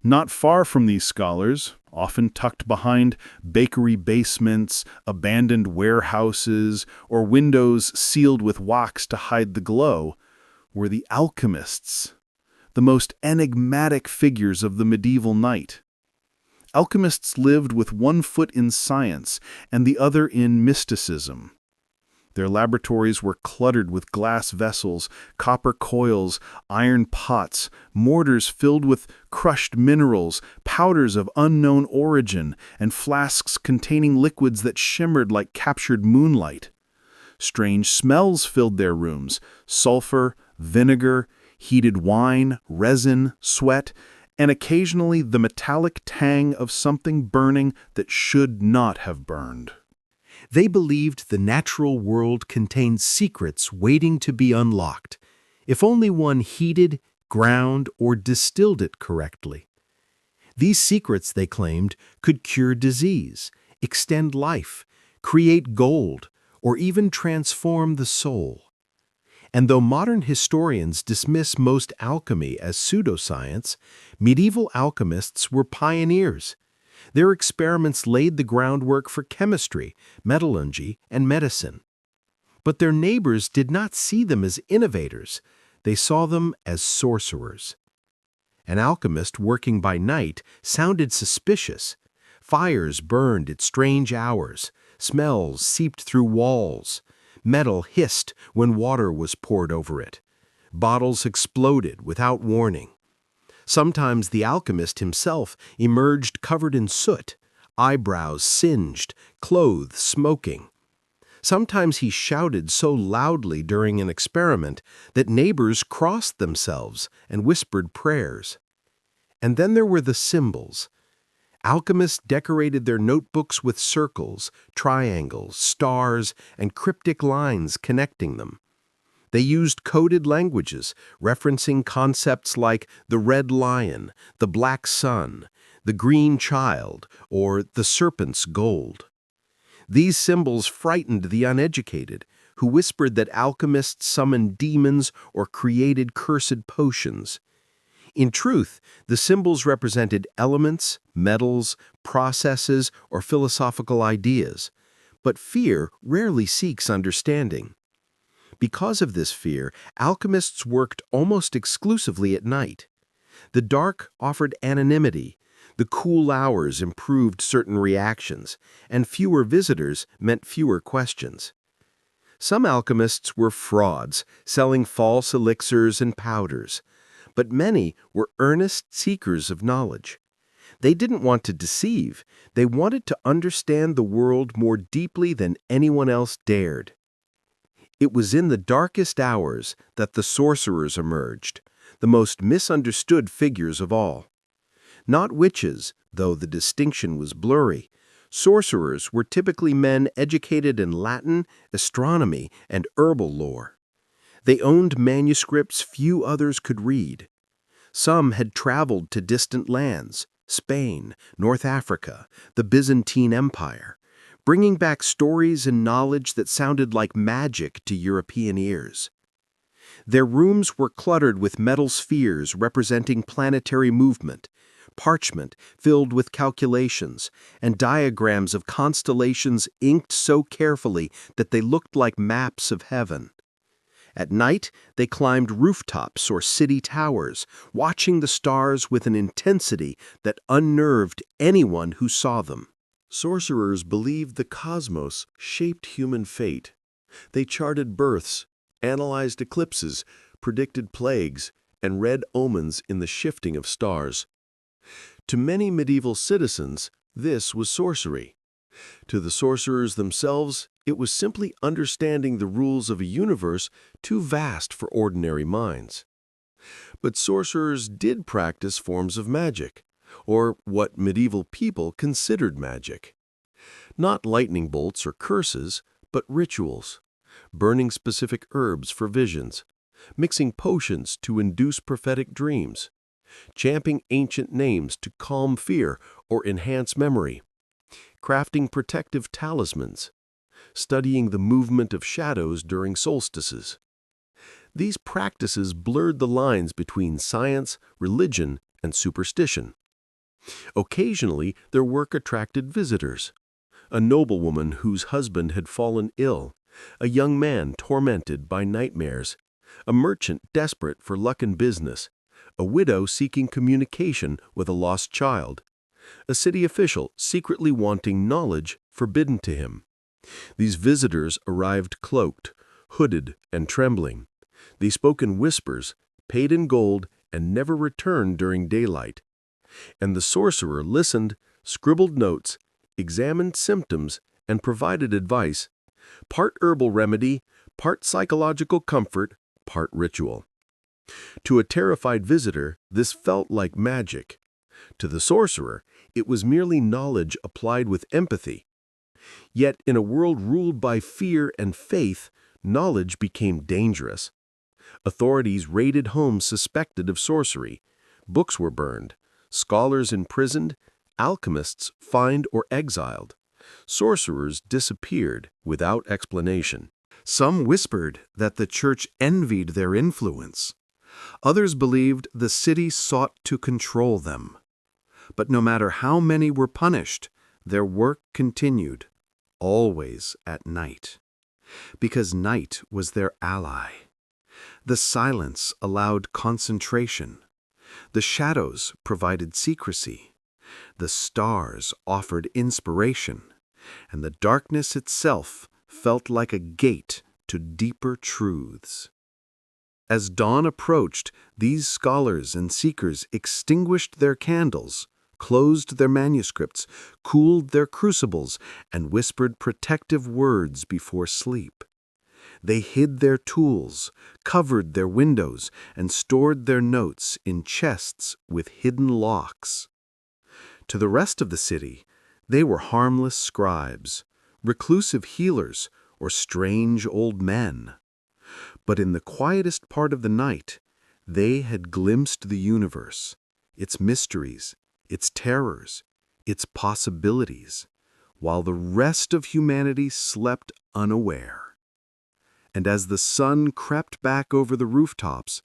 Not far from these scholars, often tucked behind bakery basements, abandoned warehouses, or windows sealed with wax to hide the glow, were the alchemists, the most enigmatic figures of the medieval night. Alchemists lived with one foot in science and the other in mysticism. Their laboratories were cluttered with glass vessels, copper coils, iron pots, mortars filled with crushed minerals, powders of unknown origin, and flasks containing liquids that shimmered like captured moonlight. Strange smells filled their rooms: sulfur, vinegar, heated wine, resin, sweat, and occasionally the metallic tang of something burning that should not have burned. They believed the natural world contained secrets waiting to be unlocked, if only one heated, ground, or distilled it correctly. These secrets, they claimed, could cure disease, extend life, create gold, or even transform the soul. And though modern historians dismiss most alchemy as pseudoscience, medieval alchemists were pioneers. Their experiments laid the groundwork for chemistry, metallurgy, and medicine. But their neighbors did not see them as innovators. They saw them as sorcerers. An alchemist working by night sounded suspicious. Fires burned at strange hours. Smells seeped through walls. Metal hissed when water was poured over it. Bottles exploded without warning. Sometimes the alchemist himself emerged covered in soot, eyebrows singed, clothes smoking. Sometimes he shouted so loudly during an experiment that neighbors crossed themselves and whispered prayers. And then there were the symbols. Alchemists decorated their notebooks with circles, triangles, stars, and cryptic lines connecting them. They used coded languages, referencing concepts like the red lion, the black sun, the green child, or the serpent's gold. These symbols frightened the uneducated, who whispered that alchemists summoned demons or created cursed potions. In truth, the symbols represented elements, metals, processes, or philosophical ideas. But fear rarely seeks understanding. Because of this fear, alchemists worked almost exclusively at night. The dark offered anonymity, the cool hours improved certain reactions, and fewer visitors meant fewer questions. Some alchemists were frauds, selling false elixirs and powders, but many were earnest seekers of knowledge. They didn't want to deceive, they wanted to understand the world more deeply than anyone else dared. It was in the darkest hours that the sorcerers emerged, the most misunderstood figures of all. Not witches, though the distinction was blurry. Sorcerers were typically men educated in Latin, astronomy, and herbal lore. They owned manuscripts few others could read. Some had traveled to distant lands, Spain, North Africa, the Byzantine Empire, bringing back stories and knowledge that sounded like magic to European ears. Their rooms were cluttered with metal spheres representing planetary movement, parchment filled with calculations, and diagrams of constellations inked so carefully that they looked like maps of heaven. At night, they climbed rooftops or city towers, watching the stars with an intensity that unnerved anyone who saw them. Sorcerers believed the cosmos shaped human fate. They charted births, analyzed eclipses, predicted plagues, and read omens in the shifting of stars. To many medieval citizens, this was sorcery. To the sorcerers themselves, it was simply understanding the rules of a universe too vast for ordinary minds. But sorcerers did practice forms of magic, or what medieval people considered magic. Not lightning bolts or curses, but rituals, burning specific herbs for visions, mixing potions to induce prophetic dreams, chanting ancient names to calm fear or enhance memory, crafting protective talismans, studying the movement of shadows during solstices. These practices blurred the lines between science, religion, and superstition. Occasionally, their work attracted visitors. A noblewoman whose husband had fallen ill, a young man tormented by nightmares, a merchant desperate for luck in business, a widow seeking communication with a lost child, a city official secretly wanting knowledge forbidden to him. These visitors arrived cloaked, hooded, and trembling. They spoke in whispers, paid in gold, and never returned during daylight. And the sorcerer listened, scribbled notes, examined symptoms, and provided advice, part herbal remedy, part psychological comfort, part ritual. To a terrified visitor, this felt like magic. To the sorcerer, it was merely knowledge applied with empathy. Yet in a world ruled by fear and faith, knowledge became dangerous. Authorities raided homes suspected of sorcery. Books were burned, scholars imprisoned, alchemists fined or exiled. Sorcerers disappeared without explanation. Some whispered that the church envied their influence. Others believed the city sought to control them. But no matter how many were punished, their work continued, always at night. Because night was their ally. The silence allowed concentration. The shadows provided secrecy. The stars offered inspiration. And the darkness itself felt like a gate to deeper truths. As dawn approached, these scholars and seekers extinguished their candles, closed their manuscripts, cooled their crucibles, and whispered protective words before sleep. They hid their tools, covered their windows, and stored their notes in chests with hidden locks. To the rest of the city, they were harmless scribes, reclusive healers, or strange old men. But in the quietest part of the night, they had glimpsed the universe, its mysteries, its terrors, its possibilities, while the rest of humanity slept unaware. And as the sun crept back over the rooftops,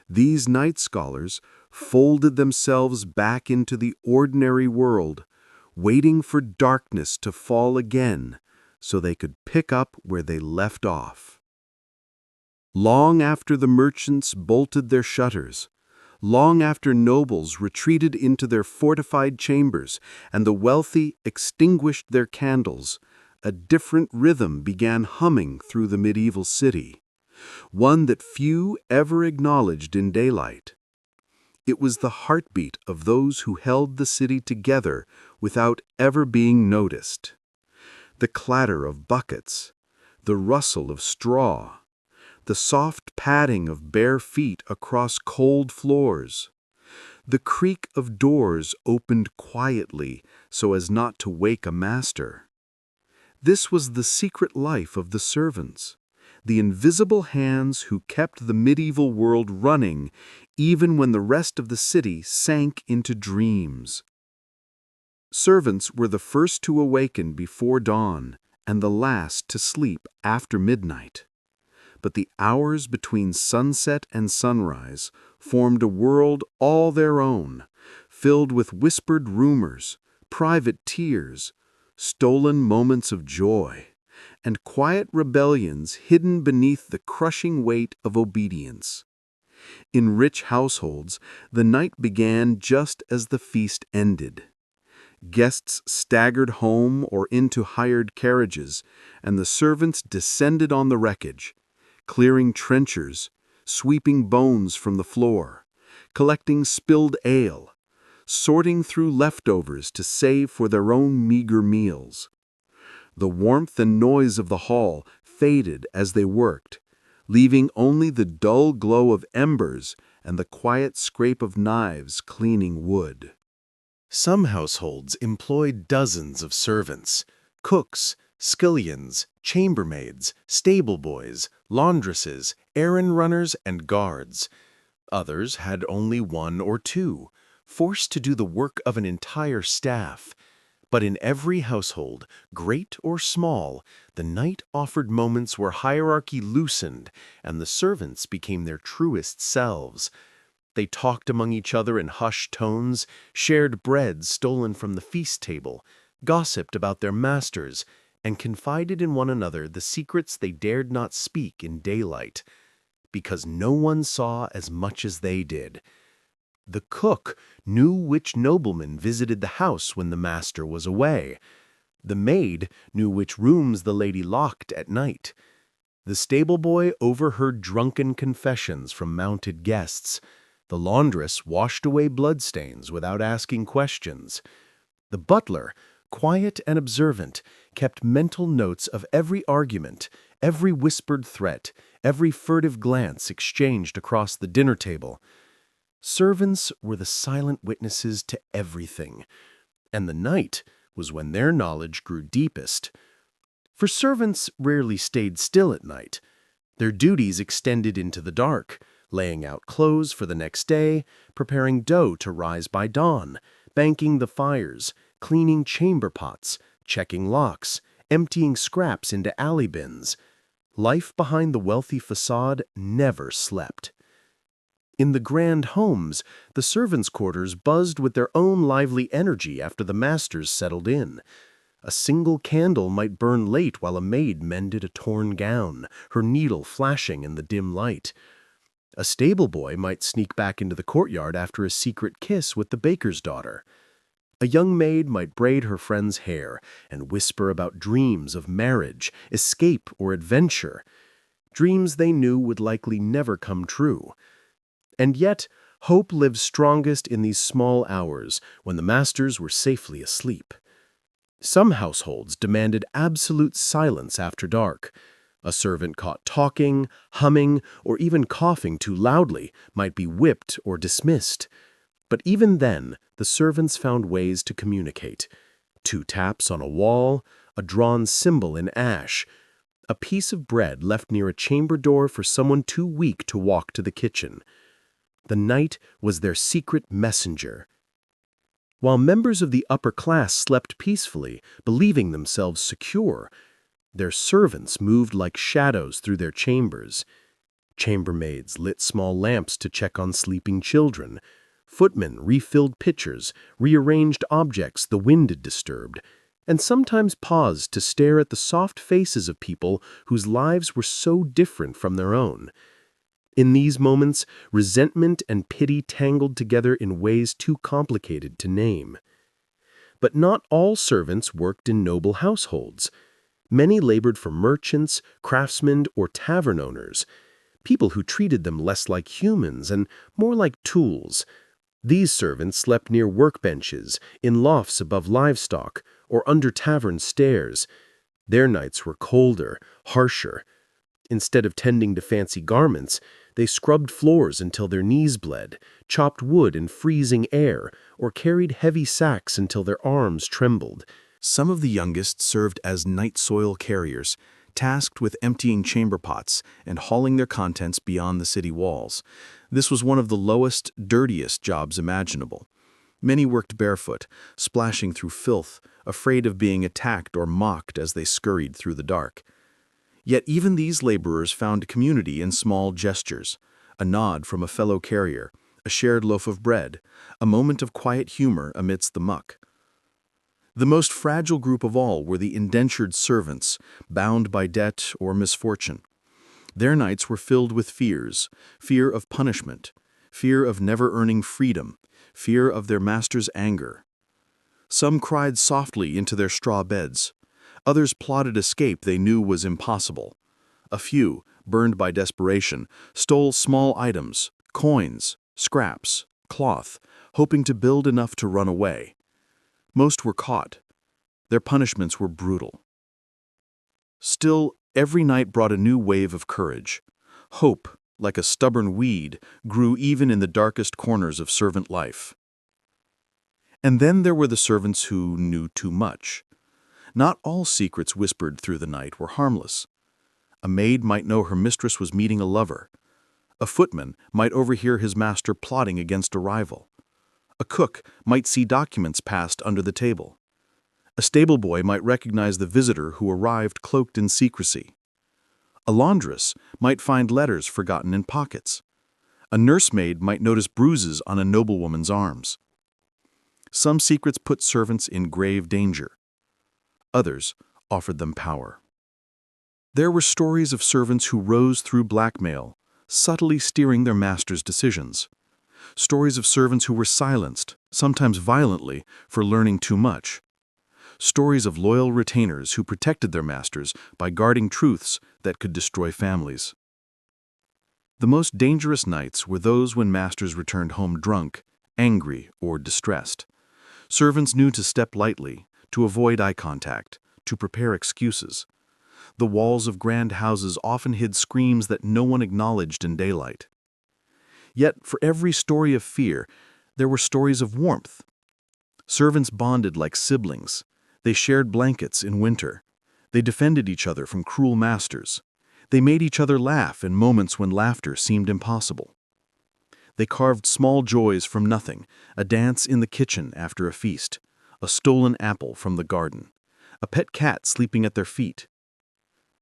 these night scholars folded themselves back into the ordinary world, waiting for darkness to fall again so they could pick up where they left off. Long after the merchants bolted their shutters, long after nobles retreated into their fortified chambers and the wealthy extinguished their candles, a different rhythm began humming through the medieval city, one that few ever acknowledged in daylight. It was the heartbeat of those who held the city together without ever being noticed. The clatter of buckets, the rustle of straw, the soft padding of bare feet across cold floors, the creak of doors opened quietly so as not to wake a master. This was the secret life of the servants, the invisible hands who kept the medieval world running even when the rest of the city sank into dreams. Servants were the first to awaken before dawn and the last to sleep after midnight. But the hours between sunset and sunrise formed a world all their own, filled with whispered rumors, private tears, stolen moments of joy, and quiet rebellions hidden beneath the crushing weight of obedience. In rich households, the night began just as the feast ended. Guests staggered home or into hired carriages, and the servants descended on the wreckage, clearing trenchers, sweeping bones from the floor, collecting spilled ale, sorting through leftovers to save for their own meager meals. The warmth and noise of the hall faded as they worked, leaving only the dull glow of embers and the quiet scrape of knives cleaning wood. Some households employed dozens of servants, cooks, scullions, chambermaids, stable boys, laundresses, errand runners, and guards. Others had only one or two, forced to do the work of an entire staff. But in every household, great or small, the night offered moments where hierarchy loosened and the servants became their truest selves. They talked among each other in hushed tones, shared bread stolen from the feast table, gossiped about their masters, and confided in one another the secrets they dared not speak in daylight, because no one saw as much as they did. The cook knew which nobleman visited the house when the master was away. The maid knew which rooms the lady locked at night. The stable boy overheard drunken confessions from mounted guests. The laundress washed away bloodstains without asking questions. The butler, quiet and observant, kept mental notes of every argument, every whispered threat, every furtive glance exchanged across the dinner table. Servants were the silent witnesses to everything, and the night was when their knowledge grew deepest. For servants rarely stayed still at night. Their duties extended into the dark, laying out clothes for the next day, preparing dough to rise by dawn, banking the fires, cleaning chamber pots, checking locks, emptying scraps into alley bins. Life behind the wealthy facade never slept. In the grand homes, the servants' quarters buzzed with their own lively energy after the masters settled in. A single candle might burn late while a maid mended a torn gown, her needle flashing in the dim light. A stable boy might sneak back into the courtyard after a secret kiss with the baker's daughter. A young maid might braid her friend's hair and whisper about dreams of marriage, escape, or adventure, dreams they knew would likely never come true. And yet, hope lived strongest in these small hours when the masters were safely asleep. Some households demanded absolute silence after dark. A servant caught talking, humming, or even coughing too loudly might be whipped or dismissed. But even then, the servants found ways to communicate. 2 taps on a wall, a drawn symbol in ash, a piece of bread left near a chamber door for someone too weak to walk to the kitchen. The night was their secret messenger. While members of the upper class slept peacefully, believing themselves secure, their servants moved like shadows through their chambers. Chambermaids lit small lamps to check on sleeping children. Footmen refilled pitchers, rearranged objects the wind had disturbed, and sometimes paused to stare at the soft faces of people whose lives were so different from their own. In these moments, resentment and pity tangled together in ways too complicated to name. But not all servants worked in noble households. Many labored for merchants, craftsmen, or tavern owners, people who treated them less like humans and more like tools. These servants slept near workbenches, in lofts above livestock, or under tavern stairs. Their nights were colder, harsher. Instead of tending to fancy garments, they scrubbed floors until their knees bled, chopped wood in freezing air, or carried heavy sacks until their arms trembled. Some of the youngest served as night soil carriers, tasked with emptying chamber pots and hauling their contents beyond the city walls. This was one of the lowest, dirtiest jobs imaginable. Many worked barefoot, splashing through filth, afraid of being attacked or mocked as they scurried through the dark. Yet even these laborers found community in small gestures: a nod from a fellow carrier, a shared loaf of bread, a moment of quiet humor amidst the muck. The most fragile group of all were the indentured servants, bound by debt or misfortune. Their nights were filled with fears, fear of punishment, fear of never earning freedom, fear of their master's anger. Some cried softly into their straw beds. Others plotted escape they knew was impossible. A few, burned by desperation, stole small items, coins, scraps, cloth, hoping to build enough to run away. Most were caught. Their punishments were brutal. Still, every night brought a new wave of courage. Hope, like a stubborn weed, grew even in the darkest corners of servant life. And then there were the servants who knew too much. Not all secrets whispered through the night were harmless. A maid might know her mistress was meeting a lover. A footman might overhear his master plotting against a rival. A cook might see documents passed under the table. A stable boy might recognize the visitor who arrived cloaked in secrecy. A laundress might find letters forgotten in pockets. A nursemaid might notice bruises on a noblewoman's arms. Some secrets put servants in grave danger. Others offered them power. There were stories of servants who rose through blackmail, subtly steering their master's decisions. Stories of servants who were silenced, sometimes violently, for learning too much. Stories of loyal retainers who protected their masters by guarding truths that could destroy families. The most dangerous nights were those when masters returned home drunk, angry, or distressed. Servants knew to step lightly, to avoid eye contact, to prepare excuses. The walls of grand houses often hid screams that no one acknowledged in daylight. Yet, for every story of fear, there were stories of warmth. Servants bonded like siblings. They shared blankets in winter. They defended each other from cruel masters. They made each other laugh in moments when laughter seemed impossible. They carved small joys from nothing, a dance in the kitchen after a feast, a stolen apple from the garden, a pet cat sleeping at their feet.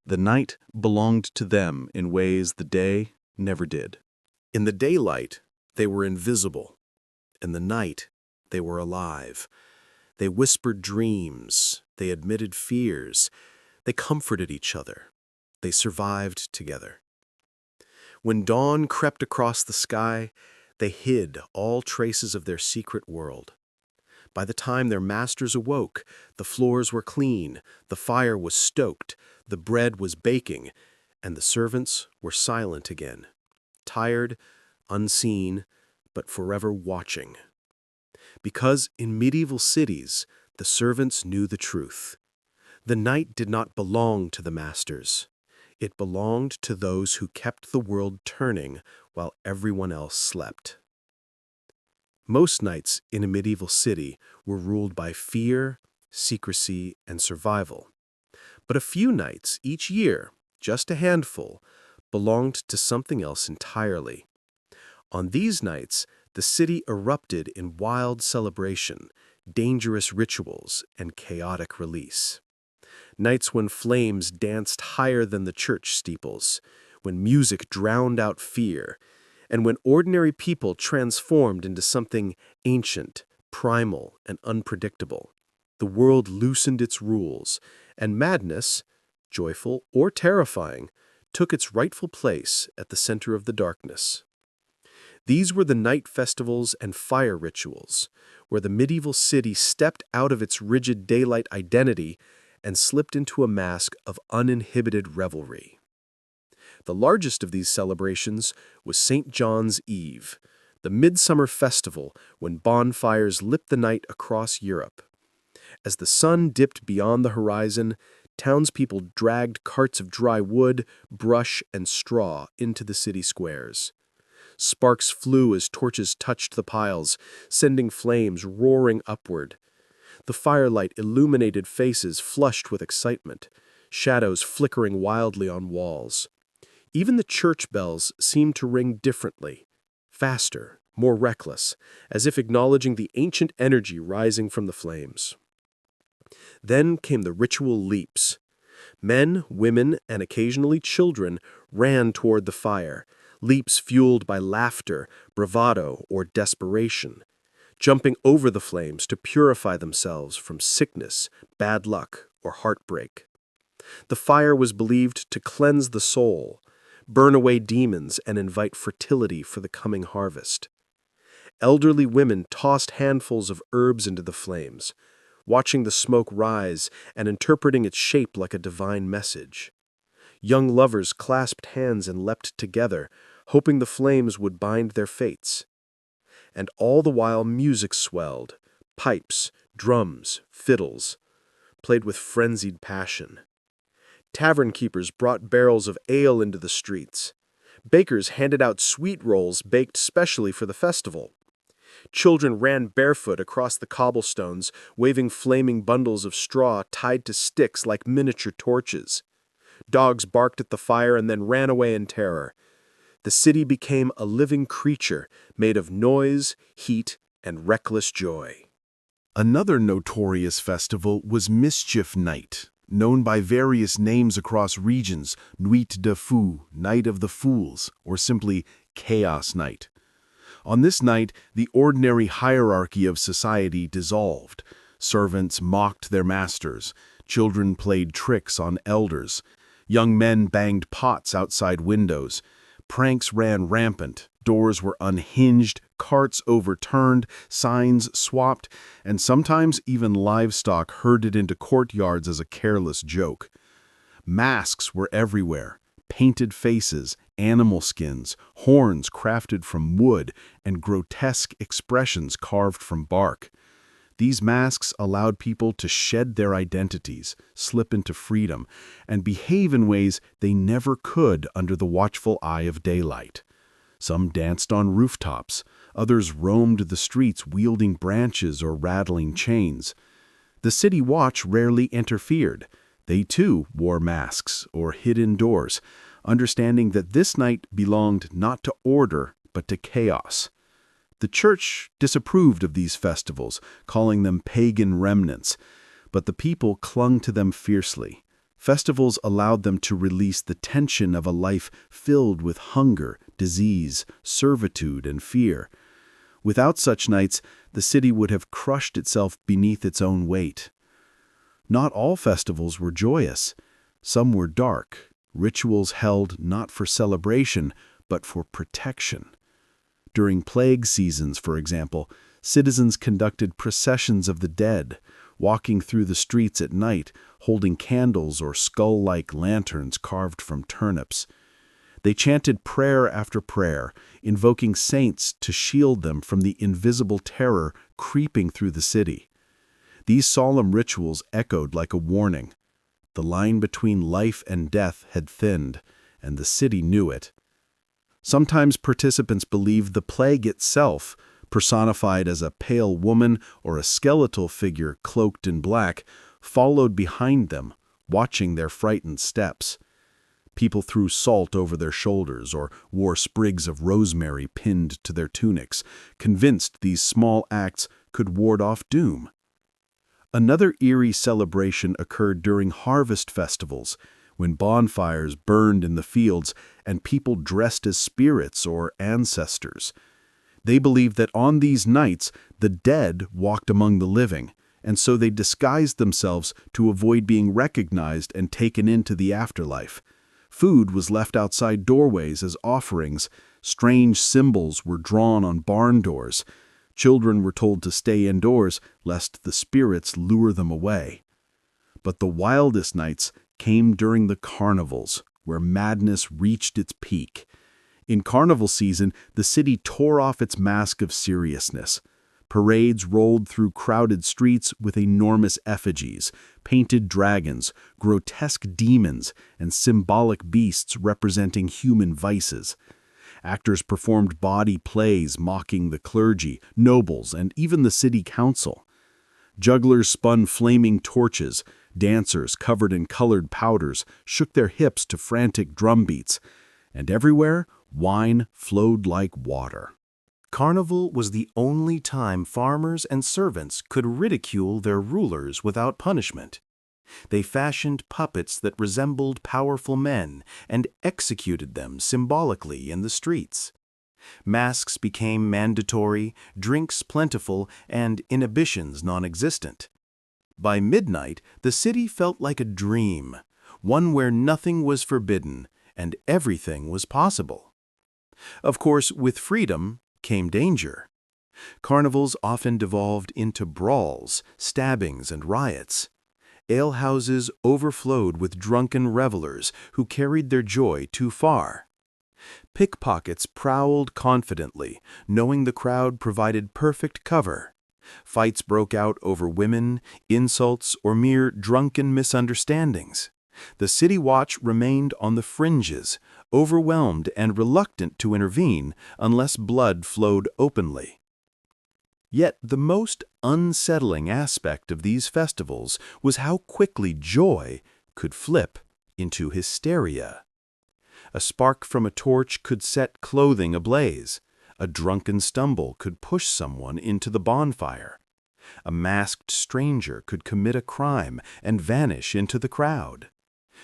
The night belonged to them in ways the day never did. In the daylight, they were invisible. In the night, they were alive. They whispered dreams. They admitted fears. They comforted each other. They survived together. When dawn crept across the sky, they hid all traces of their secret world. By the time their masters awoke, the floors were clean, the fire was stoked, the bread was baking, and the servants were silent again. Tired, unseen, but forever watching. Because in medieval cities, the servants knew the truth. The night did not belong to the masters. It belonged to those who kept the world turning while everyone else slept. Most nights in a medieval city were ruled by fear, secrecy, and survival. But a few nights each year, just a handful, belonged to something else entirely. On these nights, the city erupted in wild celebration, dangerous rituals, and chaotic release. Nights when flames danced higher than the church steeples, when music drowned out fear, and when ordinary people transformed into something ancient, primal, and unpredictable. The world loosened its rules, and madness, joyful or terrifying, took its rightful place at the center of the darkness. These were the night festivals and fire rituals, where the medieval city stepped out of its rigid daylight identity and slipped into a mask of uninhibited revelry. The largest of these celebrations was St. John's Eve, the midsummer festival when bonfires lit the night across Europe. As the sun dipped beyond the horizon, townspeople dragged carts of dry wood, brush, and straw into the city squares. Sparks flew as torches touched the piles, sending flames roaring upward. The firelight illuminated faces flushed with excitement, shadows flickering wildly on walls. Even the church bells seemed to ring differently, faster, more reckless, as if acknowledging the ancient energy rising from the flames. Then came the ritual leaps. Men, women, and occasionally children ran toward the fire, leaps fueled by laughter, bravado, or desperation, jumping over the flames to purify themselves from sickness, bad luck, or heartbreak. The fire was believed to cleanse the soul, burn away demons, and invite fertility for the coming harvest. Elderly women tossed handfuls of herbs into the flames, watching the smoke rise and interpreting its shape like a divine message. Young lovers clasped hands and leapt together, hoping the flames would bind their fates. And all the while music swelled, pipes, drums, fiddles, played with frenzied passion. Tavern keepers brought barrels of ale into the streets. Bakers handed out sweet rolls baked specially for the festival. Children ran barefoot across the cobblestones, waving flaming bundles of straw tied to sticks like miniature torches. Dogs barked at the fire and then ran away in terror. The city became a living creature made of noise, heat, and reckless joy. Another notorious festival was Mischief Night, known by various names across regions: Nuit de Fous, Night of the Fools, or simply Chaos Night. On this night, the ordinary hierarchy of society dissolved. Servants mocked their masters, children played tricks on elders, young men banged pots outside windows, pranks ran rampant, doors were unhinged, carts overturned, signs swapped, and sometimes even livestock herded into courtyards as a careless joke. Masks were everywhere, painted faces, animal skins, horns crafted from wood, and grotesque expressions carved from bark. These masks allowed people to shed their identities, slip into freedom, and behave in ways they never could under the watchful eye of daylight. Some danced on rooftops, others roamed the streets wielding branches or rattling chains. The city watch rarely interfered. They too wore masks or hid indoors, understanding that this night belonged not to order but to chaos. The church disapproved of these festivals, calling them pagan remnants, but the people clung to them fiercely. Festivals allowed them to release the tension of a life filled with hunger, disease, servitude, and fear. Without such nights, the city would have crushed itself beneath its own weight. Not all festivals were joyous. Some were dark, rituals held not for celebration, but for protection. During plague seasons, for example, citizens conducted processions of the dead, walking through the streets at night, holding candles or skull-like lanterns carved from turnips. They chanted prayer after prayer, invoking saints to shield them from the invisible terror creeping through the city. These solemn rituals echoed like a warning. The line between life and death had thinned, and the city knew it. Sometimes participants believed the plague itself, personified as a pale woman or a skeletal figure cloaked in black, followed behind them, watching their frightened steps. People threw salt over their shoulders or wore sprigs of rosemary pinned to their tunics, convinced these small acts could ward off doom. Another eerie celebration occurred during harvest festivals, when bonfires burned in the fields and people dressed as spirits or ancestors. They believed that on these nights the dead walked among the living, and so they disguised themselves to avoid being recognized and taken into the afterlife. Food was left outside doorways as offerings, strange symbols were drawn on barn doors. Children were told to stay indoors lest the spirits lure them away. But the wildest nights came during the carnivals, where madness reached its peak. In carnival season, the city tore off its mask of seriousness. Parades rolled through crowded streets with enormous effigies, painted dragons, grotesque demons, and symbolic beasts representing human vices. Actors performed bawdy plays mocking the clergy, nobles, and even the city council. Jugglers spun flaming torches. Dancers covered in colored powders shook their hips to frantic drum beats, and everywhere wine flowed like water. Carnival was the only time farmers and servants could ridicule their rulers without punishment. They fashioned puppets that resembled powerful men and executed them symbolically in the streets. Masks became mandatory, drinks plentiful, and inhibitions non-existent. By midnight, the city felt like a dream, one where nothing was forbidden and everything was possible. Of course, with freedom came danger. Carnivals often devolved into brawls, stabbings, and riots. Alehouses overflowed with drunken revelers who carried their joy too far. Pickpockets prowled confidently, knowing the crowd provided perfect cover. Fights broke out over women, insults, or mere drunken misunderstandings. The city watch remained on the fringes, overwhelmed and reluctant to intervene unless blood flowed openly. Yet the most unsettling aspect of these festivals was how quickly joy could flip into hysteria. A spark from a torch could set clothing ablaze. A drunken stumble could push someone into the bonfire. A masked stranger could commit a crime and vanish into the crowd.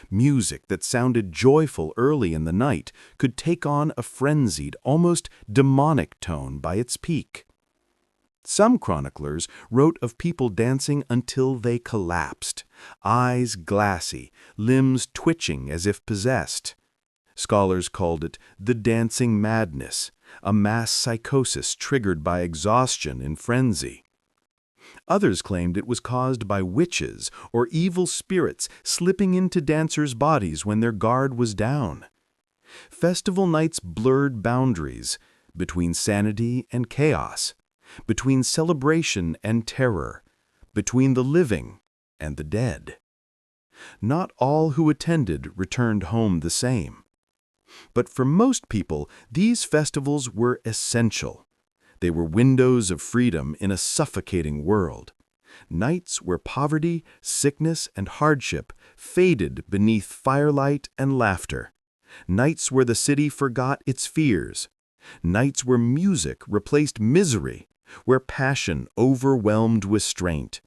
Music that sounded joyful early in the night could take on a frenzied, almost demonic tone by its peak. Some chroniclers wrote of people dancing until they collapsed, eyes glassy, limbs twitching as if possessed. Scholars called it the dancing madness, a mass psychosis triggered by exhaustion and frenzy. Others claimed it was caused by witches or evil spirits slipping into dancers' bodies when their guard was down. Festival nights blurred boundaries between sanity and chaos, between celebration and terror, between the living and the dead. Not all who attended returned home the same. But for most people, these festivals were essential. They were windows of freedom in a suffocating world. Nights where poverty, sickness, and hardship faded beneath firelight and laughter. Nights where the city forgot its fears. Nights where music replaced misery, where passion overwhelmed restraint,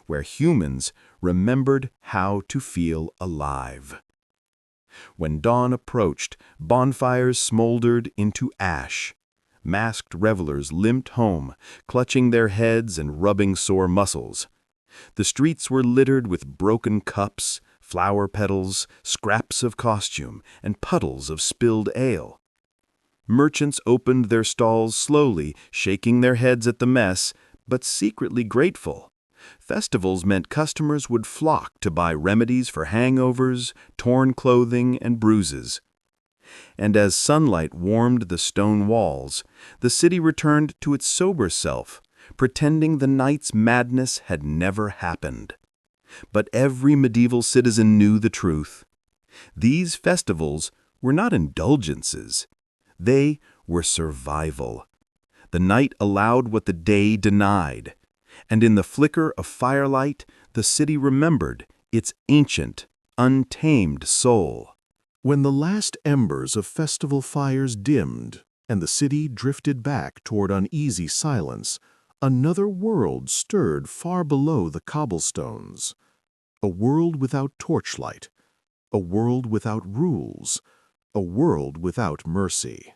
where humans remembered how to feel alive. When dawn approached, bonfires smoldered into ash. Masked revelers limped home, clutching their heads and rubbing sore muscles. The streets were littered with broken cups, flower petals, scraps of costume, and puddles of spilled ale. Merchants opened their stalls slowly, shaking their heads at the mess, but secretly grateful. Festivals meant customers would flock to buy remedies for hangovers, torn clothing, and bruises. And as sunlight warmed the stone walls, the city returned to its sober self, pretending the night's madness had never happened. But every medieval citizen knew the truth. These festivals were not indulgences. They were survival. The night allowed what the day denied. And in the flicker of firelight, the city remembered its ancient, untamed soul. When the last embers of festival fires dimmed and the city drifted back toward uneasy silence, another world stirred far below the cobblestones. A world without torchlight, a world without rules, a world without mercy.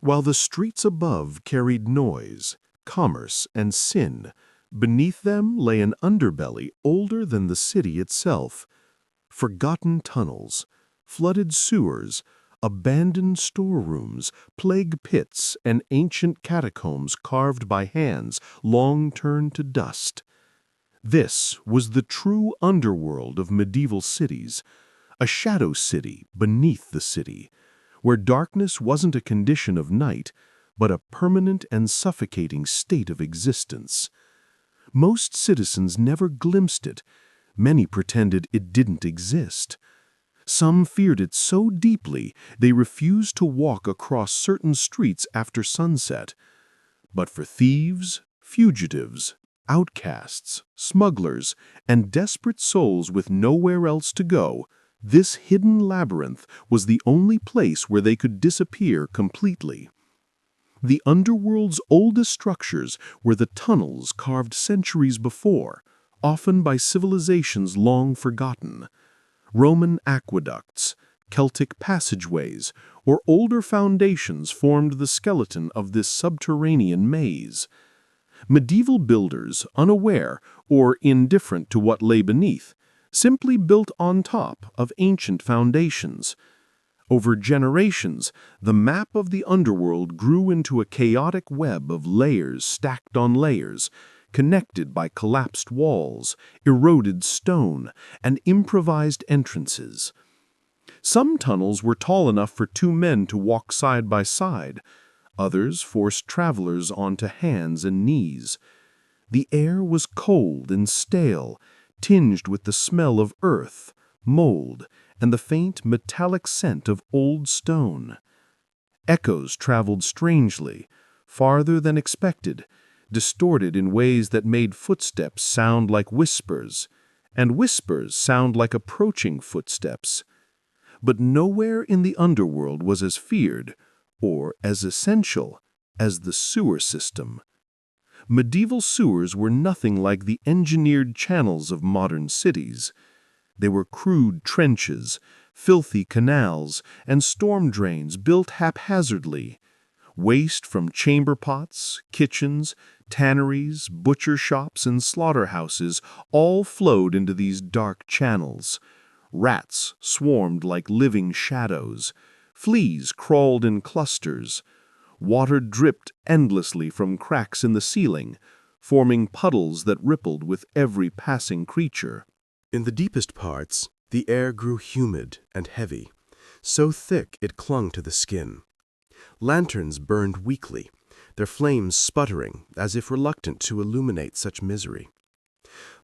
While the streets above carried noise, commerce, and sin, beneath them lay an underbelly older than the city itself. Forgotten tunnels, flooded sewers, abandoned storerooms, plague pits, and ancient catacombs carved by hands long turned to dust. This was the true underworld of medieval cities, a shadow city beneath the city, where darkness wasn't a condition of night, but a permanent and suffocating state of existence. Most citizens never glimpsed it. Many pretended it didn't exist. Some feared it so deeply they refused to walk across certain streets after sunset. But for thieves, fugitives, outcasts, smugglers, and desperate souls with nowhere else to go, this hidden labyrinth was the only place where they could disappear completely. The underworld's oldest structures were the tunnels carved centuries before, often by civilizations long forgotten. Roman aqueducts, Celtic passageways, or older foundations formed the skeleton of this subterranean maze. Medieval builders, unaware or indifferent to what lay beneath, simply built on top of ancient foundations. Over generations, the map of the underworld grew into a chaotic web of layers stacked on layers, connected by collapsed walls, eroded stone, and improvised entrances. Some tunnels were tall enough for two men to walk side by side. Others forced travelers onto hands and knees. The air was cold and stale, tinged with the smell of earth, mold, and the faint metallic scent of old stone. Echoes traveled strangely, farther than expected, distorted in ways that made footsteps sound like whispers, and whispers sound like approaching footsteps. But nowhere in the underworld was as feared, or as essential, as the sewer system. Medieval sewers were nothing like the engineered channels of modern cities. They were crude trenches, filthy canals, and storm drains built haphazardly. Waste from chamber pots, kitchens, tanneries, butcher shops, and slaughterhouses all flowed into these dark channels. Rats swarmed like living shadows. Fleas crawled in clusters. Water dripped endlessly from cracks in the ceiling, forming puddles that rippled with every passing creature. In the deepest parts, the air grew humid and heavy, so thick it clung to the skin. Lanterns burned weakly, their flames sputtering as if reluctant to illuminate such misery.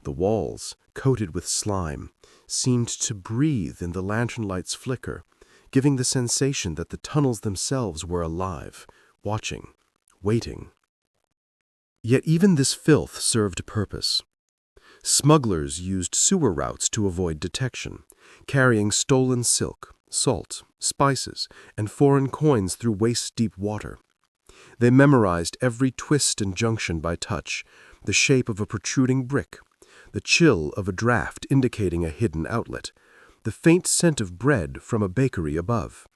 The walls, coated with slime, seemed to breathe in the lantern light's flicker, giving the sensation that the tunnels themselves were alive, watching, waiting. Yet even this filth served a purpose. Smugglers used sewer routes to avoid detection, carrying stolen silk, salt, spices, and foreign coins through waist-deep water. They memorized every twist and junction by touch, the shape of a protruding brick, the chill of a draft indicating a hidden outlet, the faint scent of bread from a bakery above.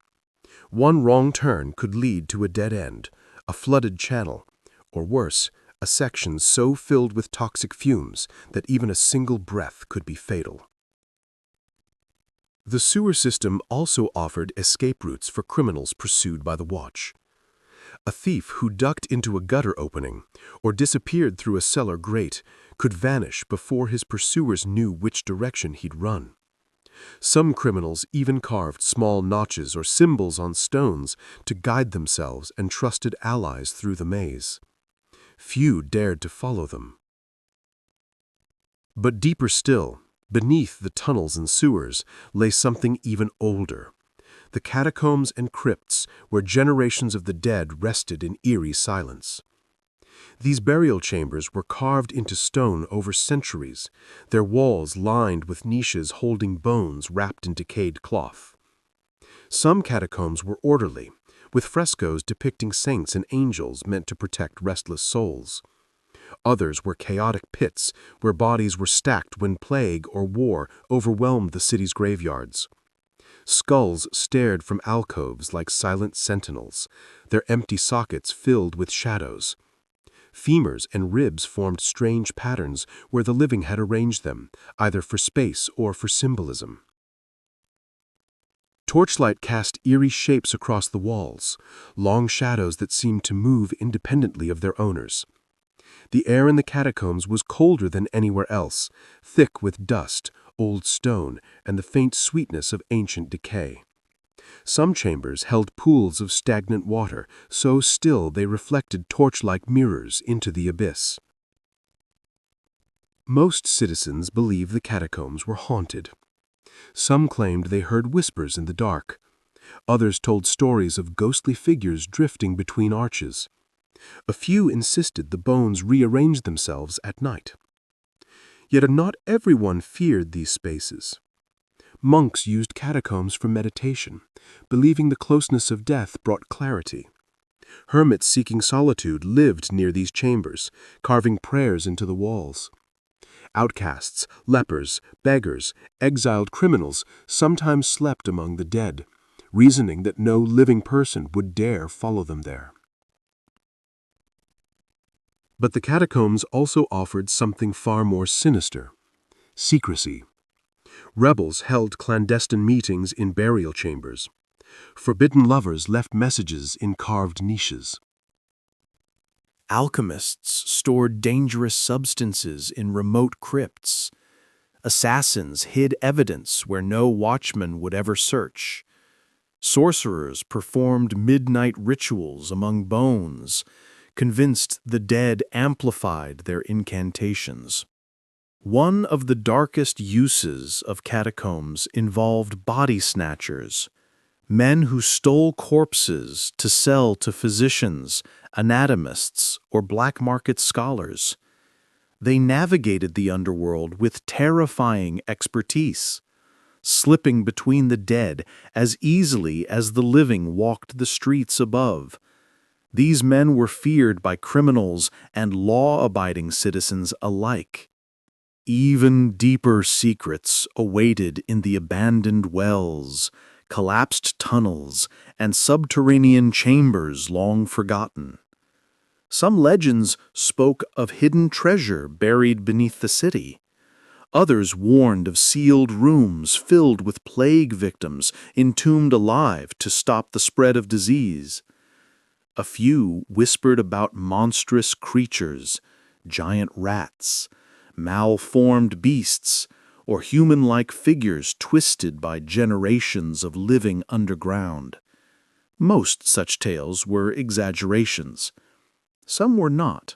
One wrong turn could lead to a dead end, a flooded channel, or worse, a section so filled with toxic fumes that even a single breath could be fatal. The sewer system also offered escape routes for criminals pursued by the watch. A thief who ducked into a gutter opening or disappeared through a cellar grate could vanish before his pursuers knew which direction he'd run. Some criminals even carved small notches or symbols on stones to guide themselves and trusted allies through the maze. Few dared to follow them. But deeper still, beneath the tunnels and sewers, lay something even older. The catacombs and crypts where generations of the dead rested in eerie silence. These burial chambers were carved into stone over centuries, their walls lined with niches holding bones wrapped in decayed cloth. Some catacombs were orderly, with frescoes depicting saints and angels meant to protect restless souls. Others were chaotic pits where bodies were stacked when plague or war overwhelmed the city's graveyards. Skulls stared from alcoves like silent sentinels, their empty sockets filled with shadows. Femurs and ribs formed strange patterns where the living had arranged them, either for space or for symbolism. Torchlight cast eerie shapes across the walls, long shadows that seemed to move independently of their owners. The air in the catacombs was colder than anywhere else, thick with dust, old stone, and the faint sweetness of ancient decay. Some chambers held pools of stagnant water, so still they reflected torch-like mirrors into the abyss. Most citizens believed the catacombs were haunted. Some claimed they heard whispers in the dark. Others told stories of ghostly figures drifting between arches. A few insisted the bones rearranged themselves at night. Yet not everyone feared these spaces. Monks used catacombs for meditation, believing the closeness of death brought clarity. Hermits seeking solitude lived near these chambers, carving prayers into the walls. Outcasts, lepers, beggars, exiled criminals sometimes slept among the dead, reasoning that no living person would dare follow them there. But the catacombs also offered something far more sinister: secrecy. Rebels held clandestine meetings in burial chambers. Forbidden lovers left messages in carved niches. Alchemists stored dangerous substances in remote crypts. Assassins hid evidence where no watchman would ever search. Sorcerers performed midnight rituals among bones, convinced the dead amplified their incantations. One of the darkest uses of catacombs involved body snatchers, men who stole corpses to sell to physicians, anatomists, or black market scholars. They navigated the underworld with terrifying expertise, slipping between the dead as easily as the living walked the streets above. These men were feared by criminals and law-abiding citizens alike. Even deeper secrets awaited in the abandoned wells, collapsed tunnels, and subterranean chambers long forgotten. Some legends spoke of hidden treasure buried beneath the city. Others warned of sealed rooms filled with plague victims entombed alive to stop the spread of disease. A few whispered about monstrous creatures, giant rats, malformed beasts, or human-like figures twisted by generations of living underground. Most such tales were exaggerations. Some were not.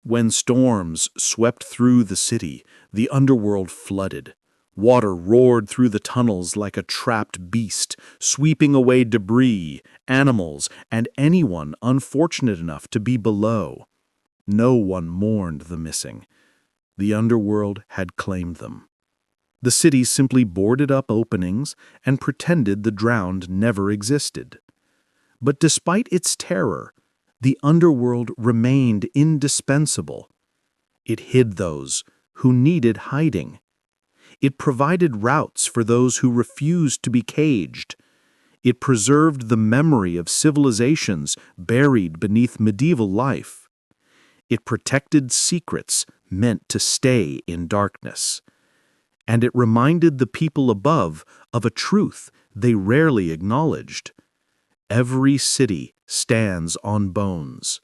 When storms swept through the city, the underworld flooded. Water roared through the tunnels like a trapped beast, sweeping away debris, animals, and anyone unfortunate enough to be below. No one mourned the missing. The underworld had claimed them. The city simply boarded up openings and pretended the drowned never existed. But despite its terror, the underworld remained indispensable. It hid those who needed hiding. It provided routes for those who refused to be caged. It preserved the memory of civilizations buried beneath medieval life. It protected secrets meant to stay in darkness. And it reminded the people above of a truth they rarely acknowledged. Every city stands on bones.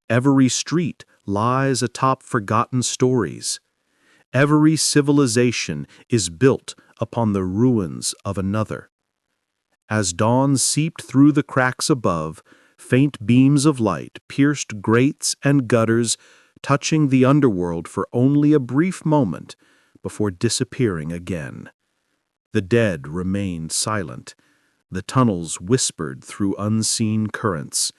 Every street lies atop forgotten stories. Every civilization is built upon the ruins of another. As dawn seeped through the cracks above, faint beams of light pierced grates and gutters, touching the underworld for only a brief moment before disappearing again. The dead remained silent. The tunnels whispered through unseen currents,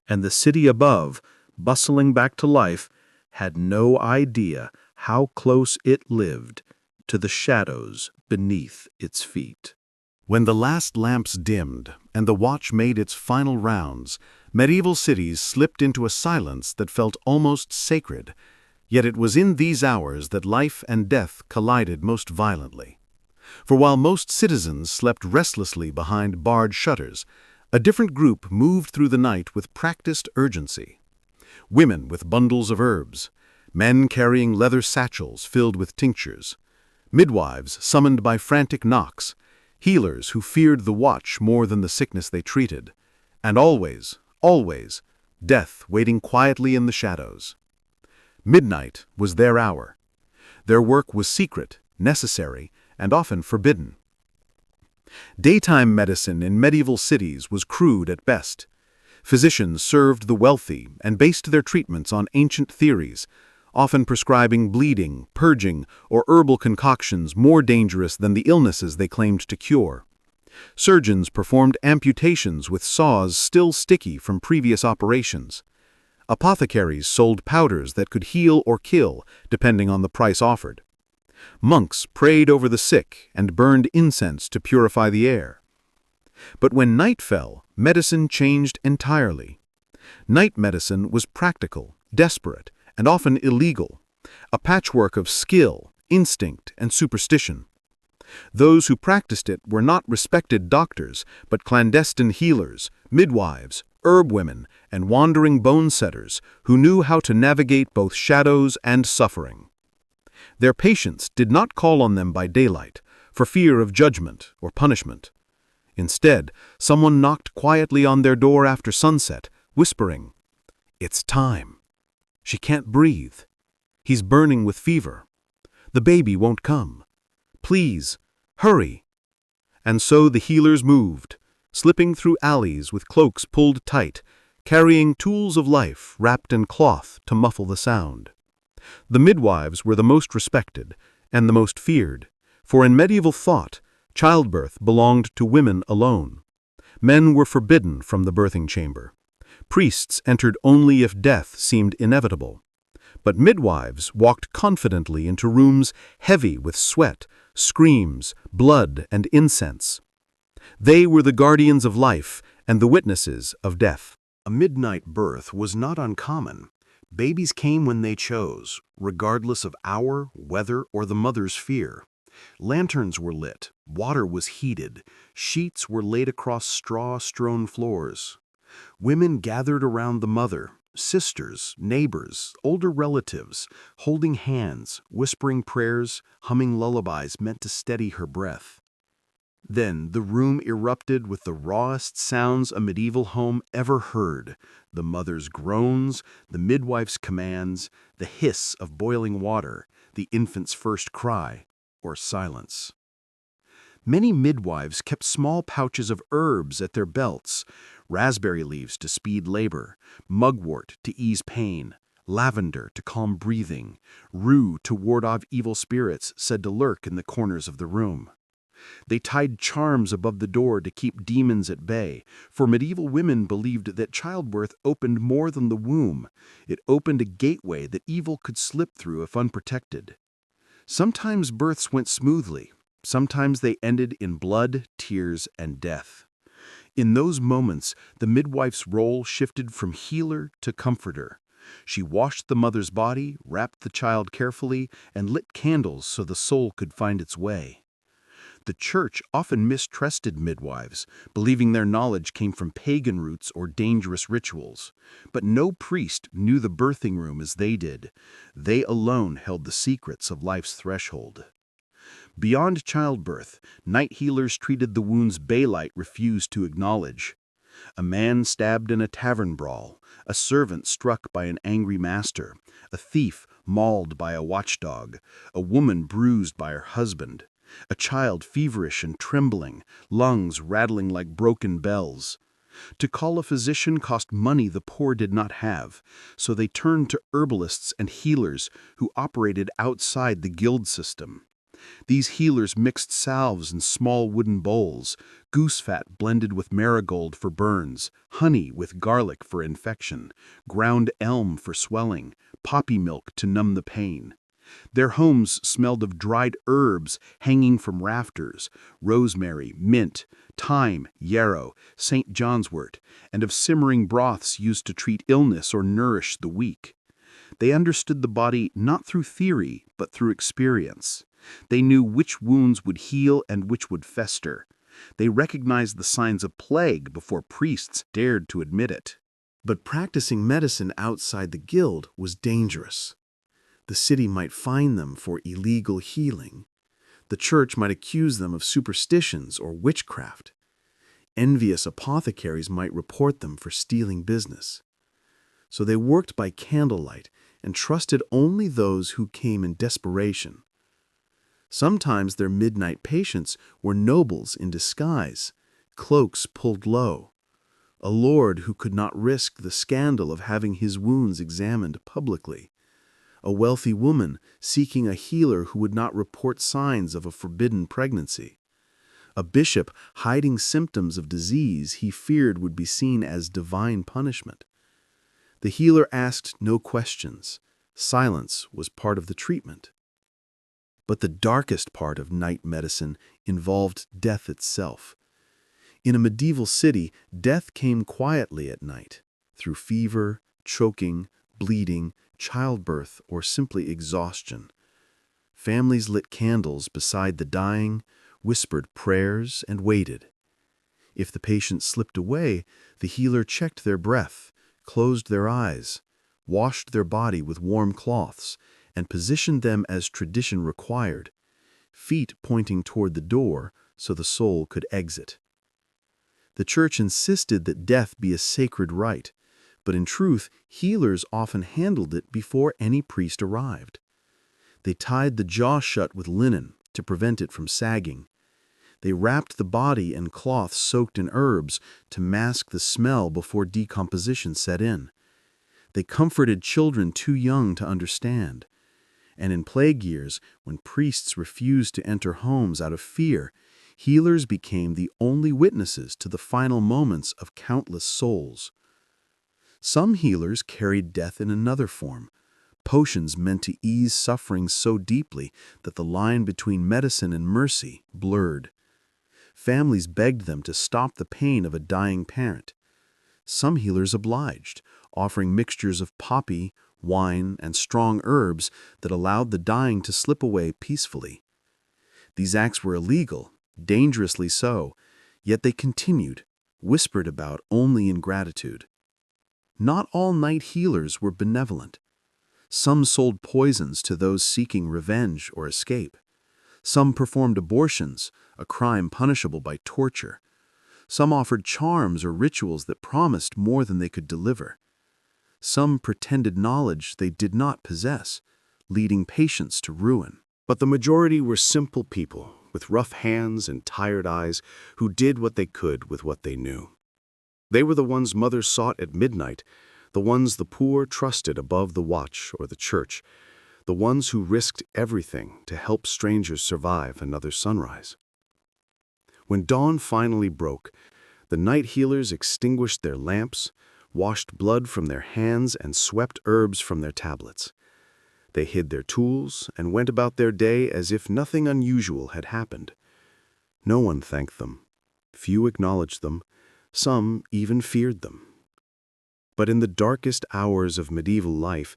and the city above, bustling back to life, had no idea how close it lived to the shadows beneath its feet. When the last lamps dimmed and the watch made its final rounds, medieval cities slipped into a silence that felt almost sacred. Yet it was in these hours that life and death collided most violently. For while most citizens slept restlessly behind barred shutters, a different group moved through the night with practiced urgency. Women with bundles of herbs, men carrying leather satchels filled with tinctures, midwives summoned by frantic knocks, healers who feared the watch more than the sickness they treated, and always, death waiting quietly in the shadows. Midnight was their hour. Their work was secret, necessary, and often forbidden. Daytime medicine in medieval cities was crude at best. Physicians served the wealthy and based their treatments on ancient theories, often prescribing bleeding, purging, or herbal concoctions more dangerous than the illnesses they claimed to cure. Surgeons performed amputations with saws still sticky from previous operations. Apothecaries sold powders that could heal or kill, depending on the price offered. Monks prayed over the sick and burned incense to purify the air. But when night fell, medicine changed entirely. Night medicine was practical, desperate, and often illegal. a patchwork of skill, instinct, and superstition. Those who practiced it were not respected doctors, but clandestine healers, midwives, herb women, and wandering bone setters who knew how to navigate both shadows and suffering. Their patients did not call on them by daylight, for fear of judgment or punishment. Instead, someone knocked quietly on their door after sunset, whispering, "It's time. She can't breathe. He's burning with fever. The baby won't come. Please, hurry." And so the healers moved, slipping through alleys with cloaks pulled tight, carrying tools of life wrapped in cloth to muffle the sound. The midwives were the most respected and the most feared, for in medieval thought, childbirth belonged to women alone. Men were forbidden from the birthing chamber. Priests entered only if death seemed inevitable. But midwives walked confidently into rooms heavy with sweat, screams, blood, and incense. They were the guardians of life and the witnesses of death. A midnight birth was not uncommon. Babies came when they chose, regardless of hour, weather, or the mother's fear. Lanterns were lit, water was heated, sheets were laid across straw-strewn floors. Women gathered around the mother, sisters, neighbors, older relatives, holding hands, whispering prayers, humming lullabies meant to steady her breath. Then the room erupted with the rawest sounds a medieval home ever heard: the mother's groans, the midwife's commands, the hiss of boiling water, the infant's first cry, or silence. Many midwives kept small pouches of herbs at their belts: raspberry leaves to speed labor, mugwort to ease pain, lavender to calm breathing, rue to ward off evil spirits said to lurk in the corners of the room. They tied charms above the door to keep demons at bay, for medieval women believed that childbirth opened more than the womb. It opened a gateway that evil could slip through if unprotected. Sometimes births went smoothly, sometimes they ended in blood, tears, and death. In those moments, the midwife's role shifted from healer to comforter. She washed the mother's body, wrapped the child carefully, and lit candles so the soul could find its way. The church often mistrusted midwives, believing their knowledge came from pagan roots or dangerous rituals. But no priest knew the birthing room as they did. They alone held the secrets of life's threshold. Beyond childbirth, night healers treated the wounds baylight refused to acknowledge. A man stabbed in a tavern brawl, a servant struck by an angry master, a thief mauled by a watchdog, a woman bruised by her husband, a child feverish and trembling, lungs rattling like broken bells. To call a physician cost money the poor did not have, so they turned to herbalists and healers who operated outside the guild system. These healers mixed salves in small wooden bowls, goose fat blended with marigold for burns, honey with garlic for infection, ground elm for swelling, poppy milk to numb the pain. Their homes smelled of dried herbs hanging from rafters, rosemary, mint, thyme, yarrow, St. John's wort, and of simmering broths used to treat illness or nourish the weak. They understood the body not through theory, but through experience. They knew which wounds would heal and which would fester. They recognized the signs of plague before priests dared to admit it. But practicing medicine outside the guild was dangerous. The city might fine them for illegal healing. The church might accuse them of superstitions or witchcraft. Envious apothecaries might report them for stealing business. So they worked by candlelight and trusted only those who came in desperation. Sometimes their midnight patients were nobles in disguise, cloaks pulled low, a lord who could not risk the scandal of having his wounds examined publicly, a wealthy woman seeking a healer who would not report signs of a forbidden pregnancy, a bishop hiding symptoms of disease he feared would be seen as divine punishment. The healer asked no questions. Silence was part of the treatment. But the darkest part of night medicine involved death itself. In a medieval city, death came quietly at night, through fever, choking, bleeding, childbirth or simply exhaustion. Families lit candles beside the dying, whispered prayers, and waited. If the patient slipped away, the healer checked their breath, closed their eyes, washed their body with warm cloths, and positioned them as tradition required, feet pointing toward the door so the soul could exit. The church insisted that death be a sacred rite, but in truth, healers often handled it before any priest arrived. They tied the jaw shut with linen to prevent it from sagging. They wrapped the body in cloths soaked in herbs to mask the smell before decomposition set in. They comforted children too young to understand. And in plague years, when priests refused to enter homes out of fear, healers became the only witnesses to the final moments of countless souls. Some healers carried death in another form, potions meant to ease suffering so deeply that the line between medicine and mercy blurred. Families begged them to stop the pain of a dying parent. Some healers obliged, offering mixtures of poppy, wine, and strong herbs that allowed the dying to slip away peacefully. These acts were illegal, dangerously so, yet they continued, whispered about only in gratitude. Not all night healers were benevolent. Some sold poisons to those seeking revenge or escape. Some performed abortions, a crime punishable by torture. Some offered charms or rituals that promised more than they could deliver. Some pretended knowledge they did not possess, leading patients to ruin. But the majority were simple people with rough hands and tired eyes who did what they could with what they knew. They were the ones mothers sought at midnight, the ones the poor trusted above the watch or the church, the ones who risked everything to help strangers survive another sunrise. When dawn finally broke, the night healers extinguished their lamps, washed blood from their hands, and swept herbs from their tablets. They hid their tools and went about their day as if nothing unusual had happened. No one thanked them. Few acknowledged them. Some even feared them. But in the darkest hours of medieval life,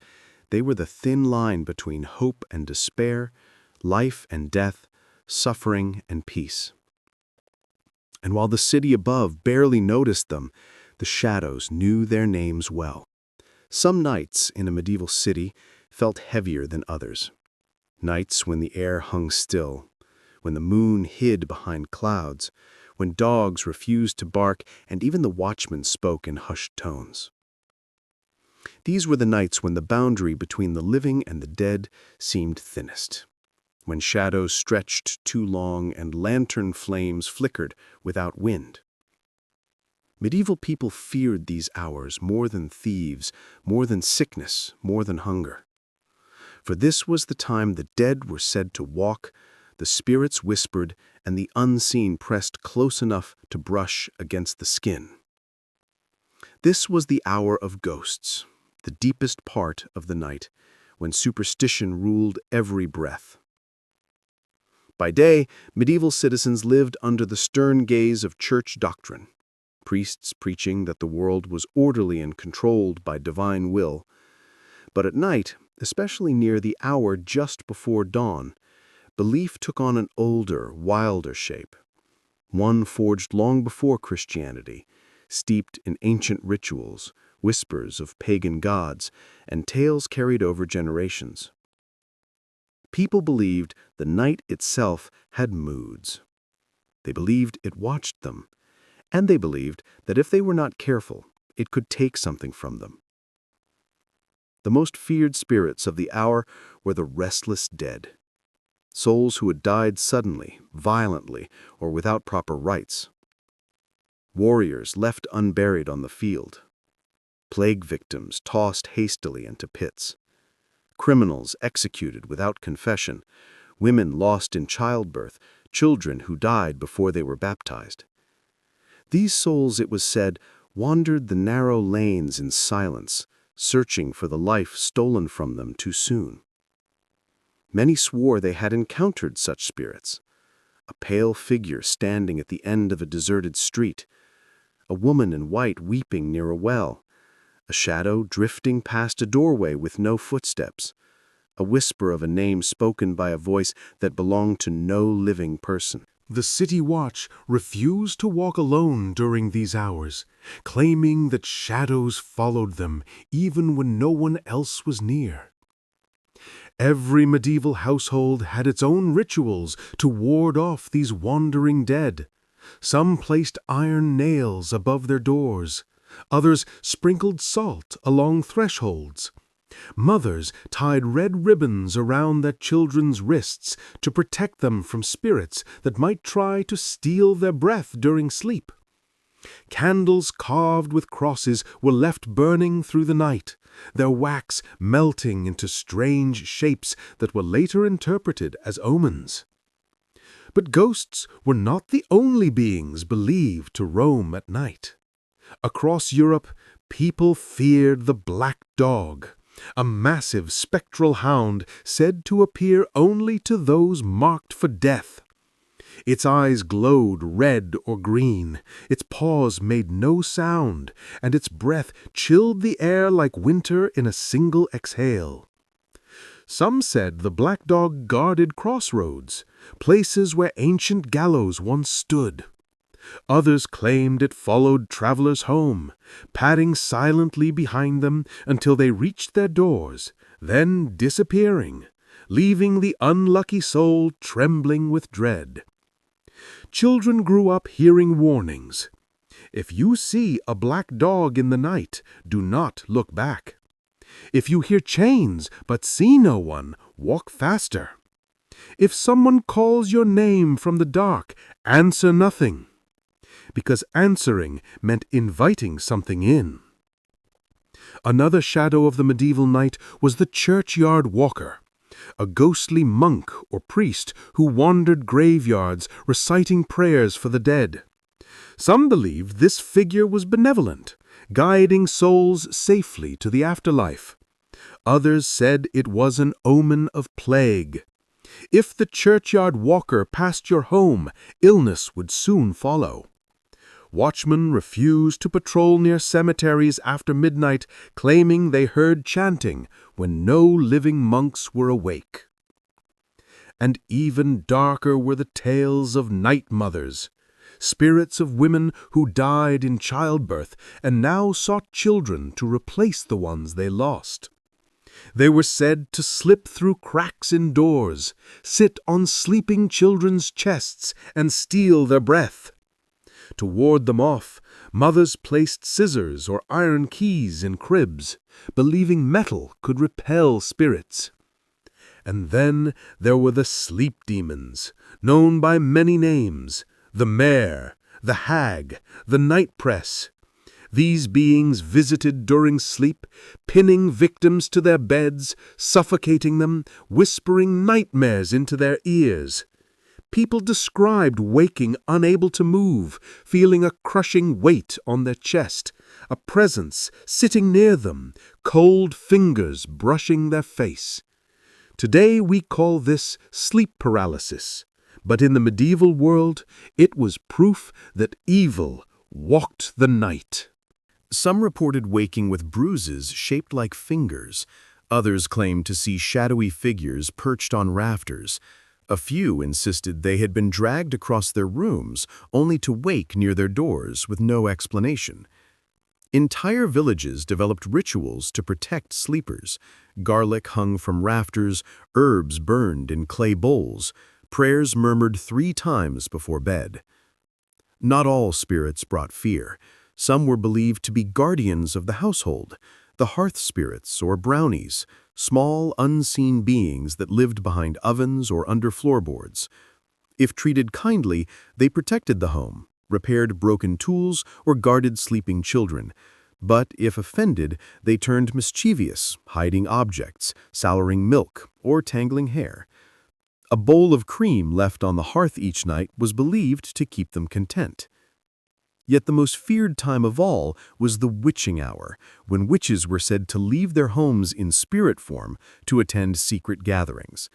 they were the thin line between hope and despair, life and death, suffering and peace. And while the city above barely noticed them, the shadows knew their names well. Some nights in a medieval city felt heavier than others. Nights when the air hung still, when the moon hid behind clouds, when dogs refused to bark and even the watchmen spoke in hushed tones. These were the nights when the boundary between the living and the dead seemed thinnest, when shadows stretched too long and lantern flames flickered without wind. Medieval people feared these hours more than thieves, more than sickness, more than hunger. For this was the time the dead were said to walk, the spirits whispered, and the unseen pressed close enough to brush against the skin. This was the hour of ghosts, the deepest part of the night, when superstition ruled every breath. By day, medieval citizens lived under the stern gaze of church doctrine, priests preaching that the world was orderly and controlled by divine will. But at night, especially near the hour just before dawn, belief took on an older, wilder shape, one forged long before Christianity, steeped in ancient rituals, whispers of pagan gods, and tales carried over generations. People believed the night itself had moods. They believed it watched them, and they believed that if they were not careful, it could take something from them. The most feared spirits of the hour were the restless dead, souls who had died suddenly, violently, or without proper rites. Warriors left unburied on the field. Plague victims tossed hastily into pits. Criminals executed without confession. Women lost in childbirth. Children who died before they were baptized. These souls, it was said, wandered the narrow lanes in silence, searching for the life stolen from them too soon. Many swore they had encountered such spirits. A pale figure standing at the end of a deserted street, a woman in white weeping near a well, a shadow drifting past a doorway with no footsteps, a whisper of a name spoken by a voice that belonged to no living person. The city watch refused to walk alone during these hours, claiming that shadows followed them even when no one else was near. Every medieval household had its own rituals to ward off these wandering dead. Some placed iron nails above their doors. Others sprinkled salt along thresholds. Mothers tied red ribbons around their children's wrists to protect them from spirits that might try to steal their breath during sleep. Candles carved with crosses were left burning through the night, their wax melting into strange shapes that were later interpreted as omens. But ghosts were not the only beings believed to roam at night. Across Europe, people feared the Black Dog, a massive spectral hound said to appear only to those marked for death. Its eyes glowed red or green, its paws made no sound, and its breath chilled the air like winter in a single exhale. Some said the Black Dog guarded crossroads, places where ancient gallows once stood. Others claimed it followed travelers home, padding silently behind them until they reached their doors, then disappearing, leaving the unlucky soul trembling with dread. Children grew up hearing warnings. If you see a black dog in the night, do not look back. If you hear chains but see no one, walk faster. If someone calls your name from the dark, answer nothing, because answering meant inviting something in. Another shadow of the medieval night was the churchyard walker, a ghostly monk or priest who wandered graveyards reciting prayers for the dead. Some believed this figure was benevolent, guiding souls safely to the afterlife. Others said it was an omen of plague. If the churchyard walker passed your home, illness would soon follow. Watchmen refused to patrol near cemeteries after midnight, claiming they heard chanting when no living monks were awake. And even darker were the tales of night mothers, spirits of women who died in childbirth and now sought children to replace the ones they lost. They were said to slip through cracks in doors, sit on sleeping children's chests, and steal their breath. To ward them off, mothers placed scissors or iron keys in cribs, believing metal could repel spirits. And then there were the sleep demons, known by many names: the mare, the hag, the night press. These beings visited during sleep, pinning victims to their beds, suffocating them, whispering nightmares into their ears. People described waking unable to move, feeling a crushing weight on their chest, a presence sitting near them, cold fingers brushing their face. Today we call this sleep paralysis, but in the medieval world it was proof that evil walked the night. Some reported waking with bruises shaped like fingers. Others claimed to see shadowy figures perched on rafters. A few insisted they had been dragged across their rooms only to wake near their doors with no explanation. Entire villages developed rituals to protect sleepers. Garlic hung from rafters, herbs burned in clay bowls, prayers murmured 3 times before bed. Not all spirits brought fear. Some were believed to be guardians of the household, the hearth spirits or brownies, small, unseen beings that lived behind ovens or under floorboards. If treated kindly, they protected the home, repaired broken tools, or guarded sleeping children. But if offended, they turned mischievous, hiding objects, souring milk, or tangling hair. A bowl of cream left on the hearth each night was believed to keep them content. Yet the most feared time of all was the witching hour, when witches were said to leave their homes in spirit form to attend secret gatherings.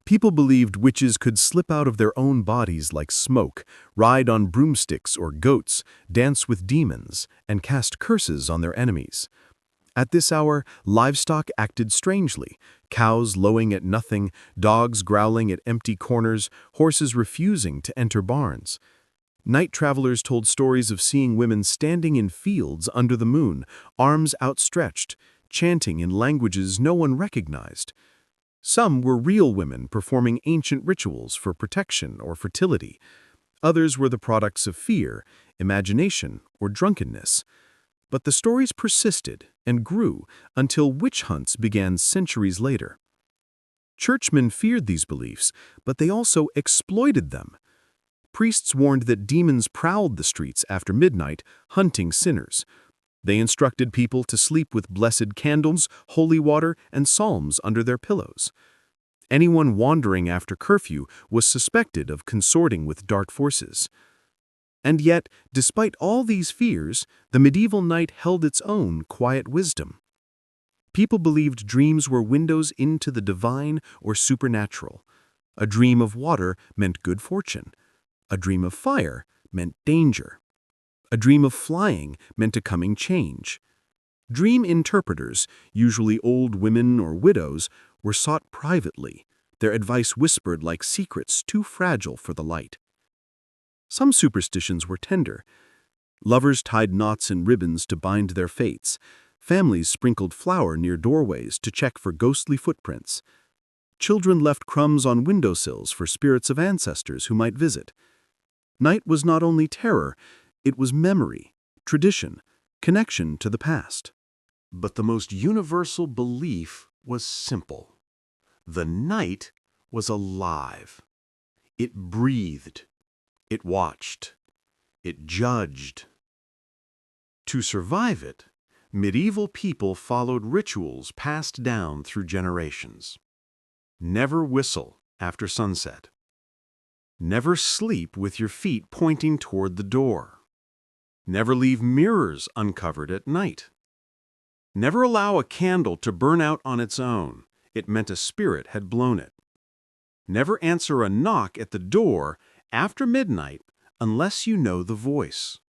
People believed witches could slip out of their own bodies like smoke, ride on broomsticks or goats, dance with demons, and cast curses on their enemies. At this hour, livestock acted strangely, cows lowing at nothing, dogs growling at empty corners, horses refusing to enter barns. Night travelers told stories of seeing women standing in fields under the moon, arms outstretched, chanting in languages no one recognized. Some were real women performing ancient rituals for protection or fertility. Others were the products of fear, imagination, or drunkenness. But the stories persisted and grew until witch hunts began centuries later. Churchmen feared these beliefs, but they also exploited them. Priests warned that demons prowled the streets after midnight, hunting sinners. They instructed people to sleep with blessed candles, holy water, and psalms under their pillows. Anyone wandering after curfew was suspected of consorting with dark forces. And yet, despite all these fears, the medieval night held its own quiet wisdom. People believed dreams were windows into the divine or supernatural. A dream of water meant good fortune. A dream of fire meant danger. A dream of flying meant a coming change. Dream interpreters, usually old women or widows, were sought privately, their advice whispered like secrets too fragile for the light. Some superstitions were tender. Lovers tied knots and ribbons to bind their fates. Families sprinkled flour near doorways to check for ghostly footprints. Children left crumbs on windowsills for spirits of ancestors who might visit. Night was not only terror, it was memory, tradition, connection to the past. But the most universal belief was simple. The night was alive. It breathed. It watched. It judged. To survive it, medieval people followed rituals passed down through generations. Never whistle after sunset. Never sleep with your feet pointing toward the door. Never leave mirrors uncovered at night. Never allow a candle to burn out on its own. It meant a spirit had blown it. Never answer a knock at the door after midnight unless you know the voice.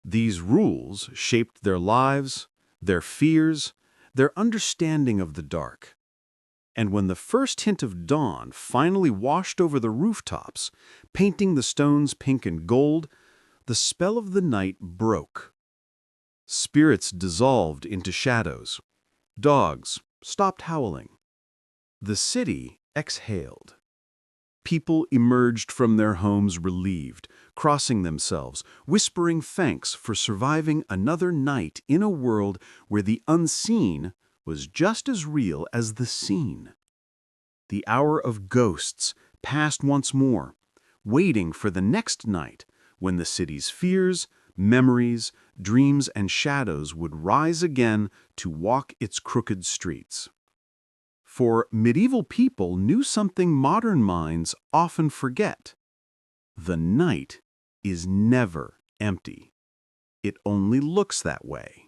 These rules shaped their lives, their fears, their understanding of the dark. And when the first hint of dawn finally washed over the rooftops, painting the stones pink and gold, the spell of the night broke. Spirits dissolved into shadows. Dogs stopped howling. The city exhaled. People emerged from their homes relieved, crossing themselves, whispering thanks for surviving another night in a world where the unseen was just as real as the seen. The hour of ghosts passed once more, waiting for the next night when the city's fears, memories, dreams, and shadows would rise again to walk its crooked streets. For medieval people knew something modern minds often forget. The night is never empty. It only looks that way.